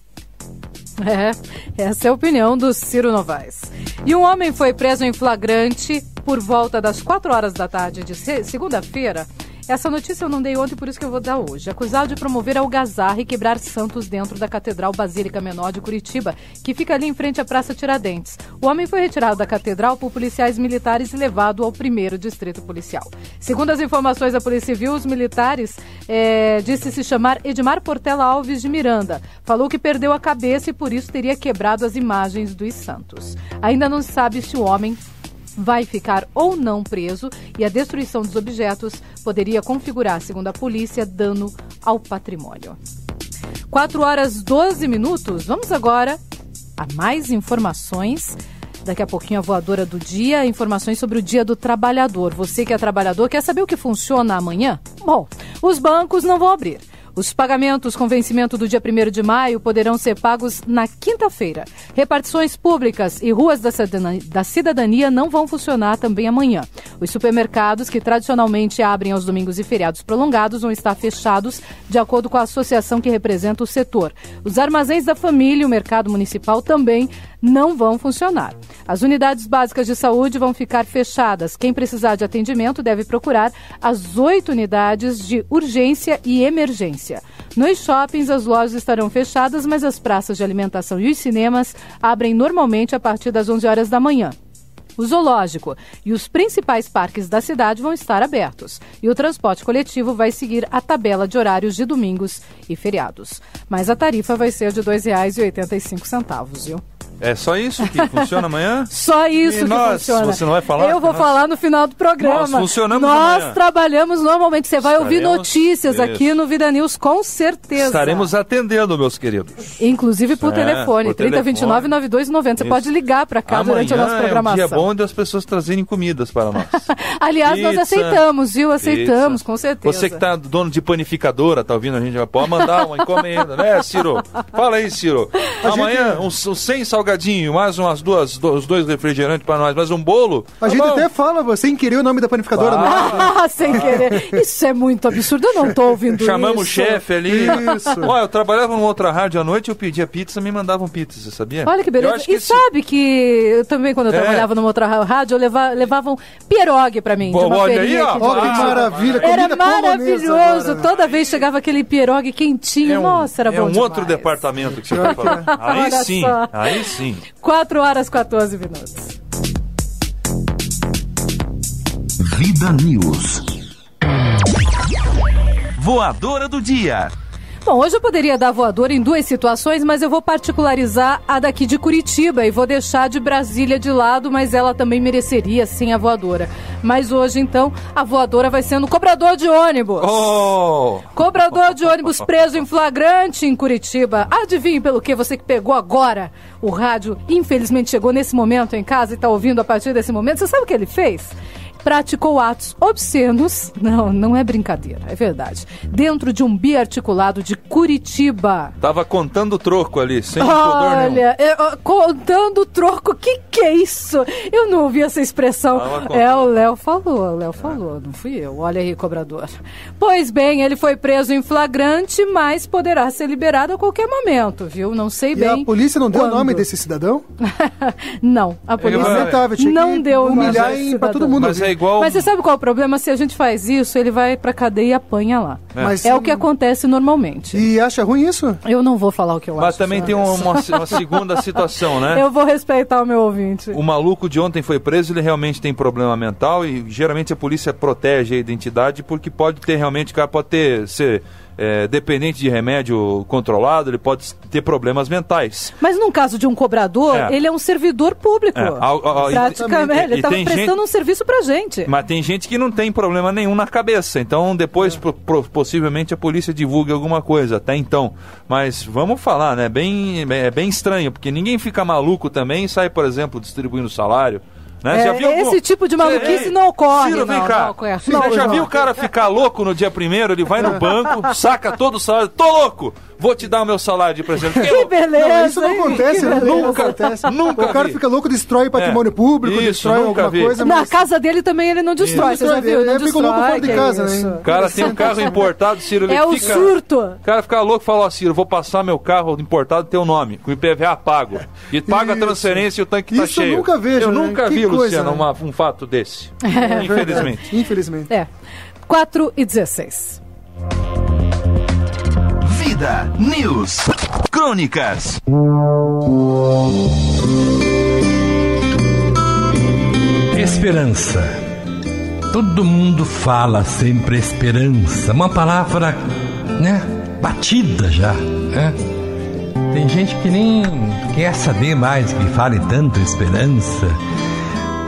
Essa é a opinião do Ciro Novaes. E um homem foi preso em flagrante por volta das 4 horas da tarde de segunda-feira. Essa notícia eu não dei ontem, por isso que eu vou dar hoje. Acusado de promover algazarra e quebrar santos dentro da Catedral Basílica Menor de Curitiba, que fica ali em frente à Praça Tiradentes. O homem foi retirado da catedral por policiais militares e levado ao 1º Distrito Policial. Segundo as informações da Polícia Civil, os militares disse se chamar Edmar Portela Alves de Miranda. Falou que perdeu a cabeça e por isso teria quebrado as imagens dos santos. Ainda não se sabe se o homem vai ficar ou não preso e a destruição dos objetos poderia configurar, segundo a polícia, dano ao patrimônio. 4 horas 12 minutos. Vamos agora a mais informações. Daqui a pouquinho a voadora do dia, informações sobre o Dia do Trabalhador. Você que é trabalhador, quer saber o que funciona amanhã? Bom, os bancos não vão abrir. Os pagamentos com vencimento do dia 1º de maio poderão ser pagos na quinta-feira. Repartições públicas e ruas da cidadania não vão funcionar também amanhã. Os supermercados, que tradicionalmente abrem aos domingos e feriados prolongados, vão estar fechados, de acordo com a associação que representa o setor. Os armazéns da família e o mercado municipal também não vão funcionar. As unidades básicas de saúde vão ficar fechadas. Quem precisar de atendimento deve procurar as 8 unidades de urgência e emergência. Nos shoppings, as lojas estarão fechadas, mas as praças de alimentação e os cinemas abrem normalmente a partir das 11 horas da manhã. O zoológico e os principais parques da cidade vão estar abertos. E o transporte coletivo vai seguir a tabela de horários de domingos e feriados. Mas a tarifa vai ser de R$ 2,85, viu? É só isso que funciona amanhã? Só isso que funciona. Você não vai falar? Eu vou falar no final do programa. Nós funcionamos Nós amanhã. Trabalhamos normalmente. Você vai ouvir notícias aqui no Vida News, com certeza. Estaremos atendendo, meus queridos. Inclusive por telefone, 3029-9290. Você pode ligar para cá durante a nossa programação. É um dia bom das pessoas trazerem comidas para nós. Aliás, pizza, nós aceitamos, viu? Aceitamos, pizza. Com certeza. Você que tá dono de panificadora, tá ouvindo a gente, pode mandar uma encomenda, né, Ciro? Fala aí, Ciro. Amanhã, uns 100 salgadinhos, mais os 2 refrigerantes para nós, mais um bolo. A gente até fala, sem querer, o nome da panificadora. Sem querer. Isso é muito absurdo, eu não tô ouvindo Chamamos isso. o chefe ali. Isso. Olha, eu trabalhava numa outra rádio à noite, eu pedia pizza, me mandavam pizza, você sabia? Olha que beleza. E sabe que eu também, quando eu trabalhava numa outra rádio, levavam pierogi pra mim. Pô, olha aí, ó. Olha que maravilha. Era maravilhoso. Toda vez chegava aquele pierogi quentinho. Nossa, era bom demais. É um outro departamento que você vai falar. Aí sim. 4 horas 14 minutos. Vida News. Voadora do dia. Bom, hoje eu poderia dar voadora em 2 situações, mas eu vou particularizar a daqui de Curitiba e vou deixar de Brasília de lado, mas ela também mereceria sim a voadora. Mas hoje, então, a voadora vai ser no cobrador de ônibus. Cobrador de ônibus preso em flagrante em Curitiba. Adivinhe pelo que você que pegou agora o rádio, infelizmente chegou nesse momento em casa e está ouvindo a partir desse momento. Você sabe o que ele fez? Praticou atos obscenos, não é brincadeira, é verdade, dentro de um biarticulado de Curitiba. Tava contando troco ali, sem pudor nenhum. Olha, contando troco, que é isso? Eu não ouvi essa expressão. O Léo falou, não fui eu. Olha aí, cobrador. Pois bem, ele foi preso em flagrante, mas poderá ser liberado a qualquer momento, viu? Não sei bem. E a polícia não deu o nome desse cidadão? Não, a polícia não deu o nome desse cidadão. Pra todo mundo. Mas você sabe qual é o problema? Se a gente faz isso, ele vai pra cadeia e apanha lá. É o que acontece normalmente. E acha ruim isso? Eu não vou falar o que eu acho. Mas também tem uma segunda situação, né? Eu vou respeitar o meu ouvinte. O maluco de ontem foi preso, ele realmente tem problema mental e geralmente a polícia protege a identidade porque pode ter realmente, o cara pode ser dependente de remédio controlado, ele pode ter problemas mentais. Mas no caso de um cobrador, ele é um servidor público. Praticamente, ele estava prestando um serviço pra gente. Mas tem gente que não tem problema nenhum na cabeça, então depois possivelmente a polícia divulgue alguma coisa, até então. Mas vamos falar, né? É bem estranho, porque ninguém fica maluco também e sai, por exemplo, distribuindo salário. Né? Esse tipo de maluquice não ocorre. Ciro, vem cá. Você já viu o cara ficar louco no dia 1º? Ele vai no banco, saca todo o salário. Tô louco! Vou te dar o meu salário de presente. Que beleza! Não, isso não acontece, Nunca. O cara fica louco, destrói patrimônio público, destrói alguma coisa. Na casa dele também ele não destrói, você já viu? Ele fica louco fora de casa, né? O cara tem um carro importado, Ciro. O surto. O cara fica louco e fala, Ciro, vou passar meu carro importado, teu nome, com o IPVA pago. E paga a transferência e o tanque tá cheio. Eu nunca vejo, Eu nunca vi, Luciano, um fato desse. Infelizmente. 4:16. Vida News. Crônicas. Esperança. Todo mundo fala sempre esperança. Uma palavra, né, batida já, né? Tem gente que nem quer saber mais que fale tanto esperança.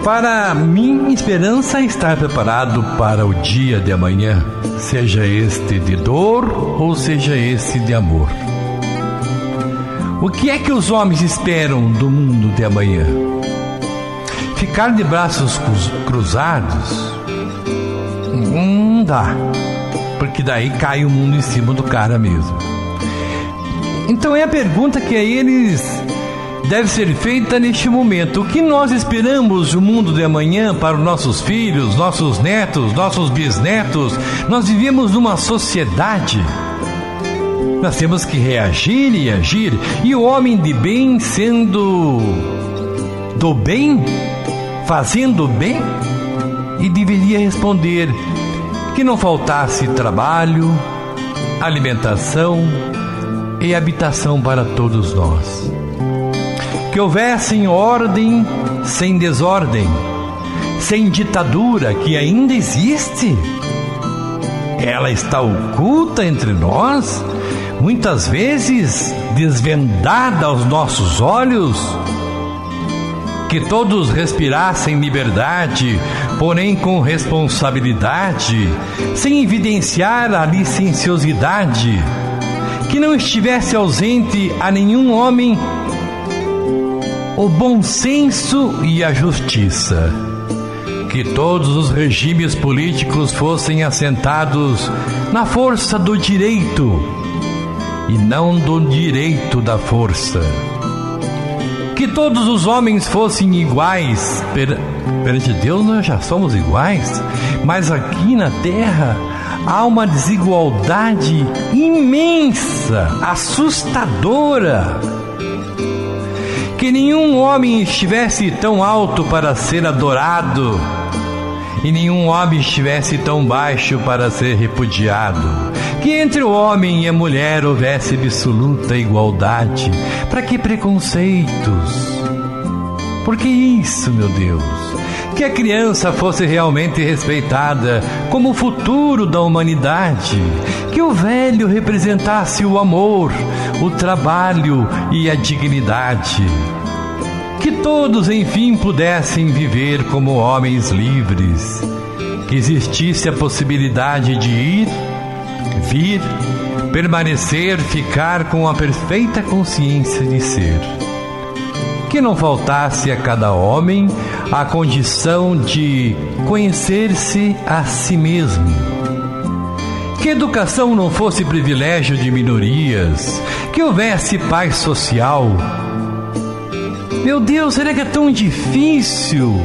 Para mim, esperança é estar preparado para o dia de amanhã, seja este de dor ou seja esse de amor. O que é que os homens esperam do mundo de amanhã? Ficar de braços cruzados? Não dá, porque daí cai o mundo em cima do cara mesmo. Então é a pergunta que a eles deve ser feita neste momento. O que nós esperamos do mundo de amanhã para os nossos filhos, nossos netos, nossos bisnetos? Nós vivemos numa sociedade. Nós temos que reagir e agir. E o homem de bem sendo do bem, fazendo bem, e deveria responder que não faltasse trabalho, alimentação e habitação para todos nós. Que houvesse ordem sem desordem, sem ditadura, que ainda existe. Ela está oculta entre nós, muitas vezes desvendada aos nossos olhos. Que todos respirassem liberdade, porém com responsabilidade, sem evidenciar a licenciosidade. Que não estivesse ausente a nenhum homem o bom senso e a justiça. Que todos os regimes políticos fossem assentados na força do direito e não do direito da força. Que todos os homens fossem iguais. Perante Deus nós já somos iguais, mas aqui na terra há uma desigualdade imensa, assustadora. Que nenhum homem estivesse tão alto para ser adorado e nenhum homem estivesse tão baixo para ser repudiado. Que entre o homem e a mulher houvesse absoluta igualdade. Para que preconceitos? Por que isso, meu Deus? Que a criança fosse realmente respeitada como o futuro da humanidade. Que o velho representasse o amor, o trabalho e a dignidade. Que todos, enfim, pudessem viver como homens livres. Que existisse a possibilidade de ir, vir, permanecer, ficar com a perfeita consciência de ser. Que não faltasse a cada homem a condição de conhecer-se a si mesmo. Que a educação não fosse privilégio de minorias, que houvesse paz social. Meu Deus, será que é tão difícil?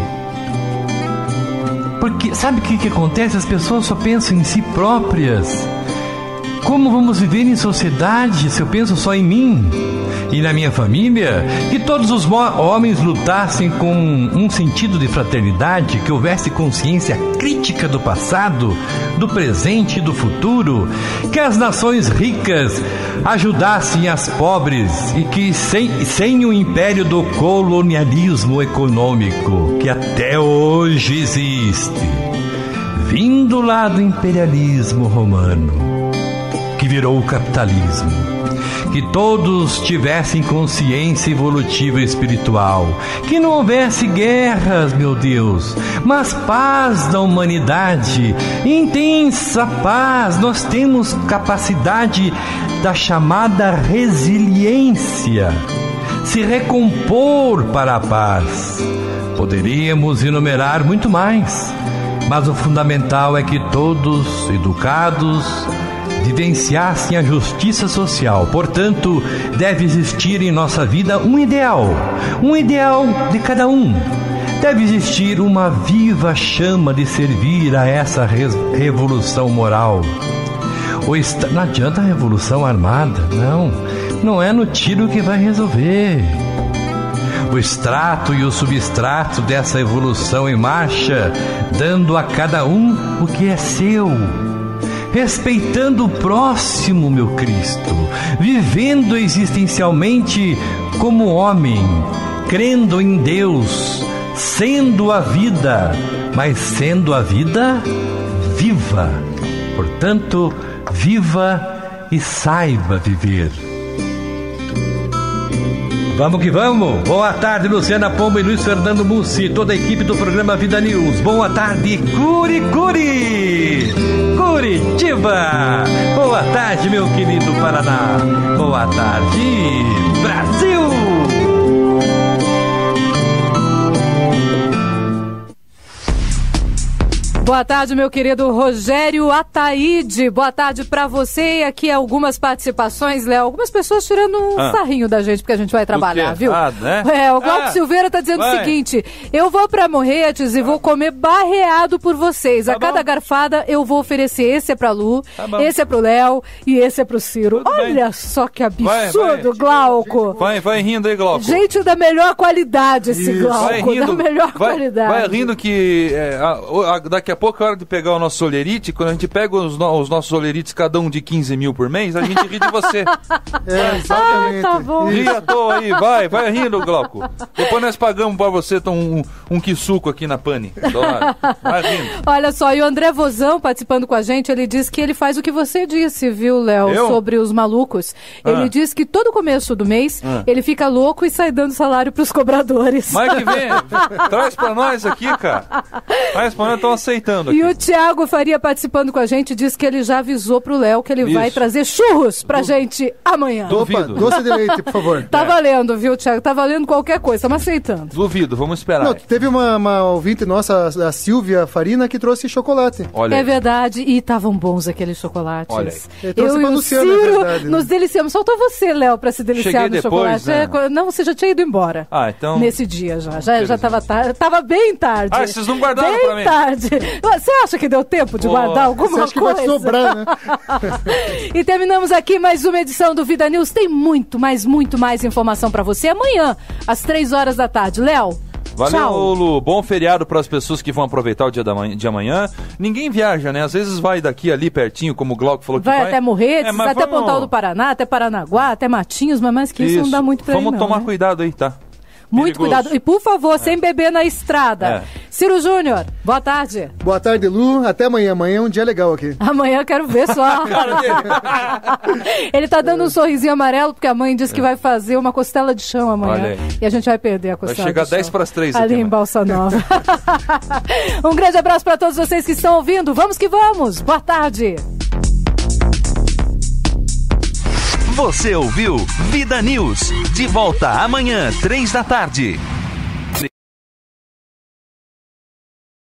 Porque sabe o que acontece? As pessoas só pensam em si próprias. Como vamos viver em sociedade se eu penso só em mim e na minha família? Que todos os homens lutassem com um sentido de fraternidade, que houvesse consciência crítica do passado, do presente e do futuro, que as nações ricas ajudassem as pobres e que sem o império do colonialismo econômico, que até hoje existe, vindo lá do imperialismo romano, que virou o capitalismo, que todos tivessem consciência evolutiva e espiritual, que não houvesse guerras, meu Deus, mas paz da humanidade, intensa paz. Nós temos capacidade da chamada resiliência, se recompor para a paz. Poderíamos enumerar muito mais, mas o fundamental é que todos, educados, vivenciassem a justiça social. Portanto, deve existir em nossa vida um ideal de cada um. Deve existir uma viva chama de servir a essa revolução moral. Não adianta a revolução armada, não é no tiro que vai resolver. O extrato e o substrato dessa evolução em marcha, dando a cada um o que é seu, respeitando o próximo, meu Cristo, vivendo existencialmente como homem, crendo em Deus, sendo a vida, mas sendo a vida viva. Portanto, viva e saiba viver. Vamos que vamos! Boa tarde, Luciana Pombo e Luiz Fernando Mussi, toda a equipe do programa Vida News. Boa tarde, Curicuri! Curitiba! Boa tarde, meu querido Paraná! Boa tarde, Brasil! Boa tarde, meu querido Rogério Ataíde. Boa tarde pra você. E aqui algumas participações, Léo. Algumas pessoas tirando um sarrinho da gente, porque a gente vai trabalhar, viu? Né? O Glauco Silveira tá dizendo o seguinte: eu vou pra Morretes e vou comer barreado por vocês. A cada garfada eu vou oferecer. Esse é pra Lu, esse é pro Léo e esse é pro Ciro. Olha só que absurdo, Glauco. Vai rindo aí, Glauco. Gente da melhor qualidade esse Glauco. Vai rindo, da melhor qualidade. Vai rindo que daqui a pouco é hora de pegar o nosso olerite. Quando a gente pega os nossos olerites, cada um de 15 mil por mês, a gente ri de você. Exatamente. Tá bom. Ri à toa aí, vai rindo, Glauco. Depois nós pagamos pra você um quissuco aqui na Pane. Vai rindo. Olha só, e o André Vozão participando com a gente, ele diz que ele faz o que você disse, viu, Léo, sobre os malucos. Ele diz que todo começo do mês ele fica louco e sai dando salário pros cobradores. Mas que vem, traz pra nós aqui, cara. Traz pra nós, estão aceitando aqui. E o Thiago Faria participando com a gente diz que ele já avisou pro Léo que ele vai trazer churros pra gente amanhã. Duvido. Doce de leite, por favor. Tá valendo, viu, Thiago? Tá valendo qualquer coisa, estamos aceitando. Duvido, vamos esperar. Não, teve uma ouvinte nossa, a Silvia Farina, que trouxe chocolate. Olha aí. Verdade, e estavam bons aqueles chocolates. Olha aí. Eu e o Ciro nos deliciamos. Faltou você, Léo, pra se deliciar do chocolate. Né? Não, você já tinha ido embora. Então... Nesse dia já tava tarde. Tava bem tarde. Vocês não guardaram bem pra mim. Tarde. Você acha que deu tempo de guardar alguma acha coisa? Que vai sobrar, né? E terminamos aqui mais uma edição do Vida News. Tem muito mais informação pra você amanhã, às 3 da tarde. Léo, valeu, tchau. Lu. Bom feriado para as pessoas que vão aproveitar o dia de amanhã. Ninguém viaja, né? Às vezes vai daqui ali pertinho, como o Glauco falou que vai. Vai até Morretes, até Pontal do Paraná, até Paranaguá, até Matinhos, mas mais que isso não dá muito pra ir, Vamos tomar cuidado aí, tá? Muito cuidado. E, por favor, sem beber na estrada. Ciro Júnior, boa tarde. Boa tarde, Lu. Até amanhã. Amanhã é um dia legal aqui. Amanhã eu quero ver só. Ele tá dando um sorrisinho amarelo porque a mãe disse que vai fazer uma costela de chão amanhã. E a gente vai perder a costela de chão. Vai chegar 10 para as 3 ali em Balsa Nova. Um grande abraço para todos vocês que estão ouvindo. Vamos que vamos. Boa tarde. Você ouviu Vida News. De volta amanhã, 3 da tarde.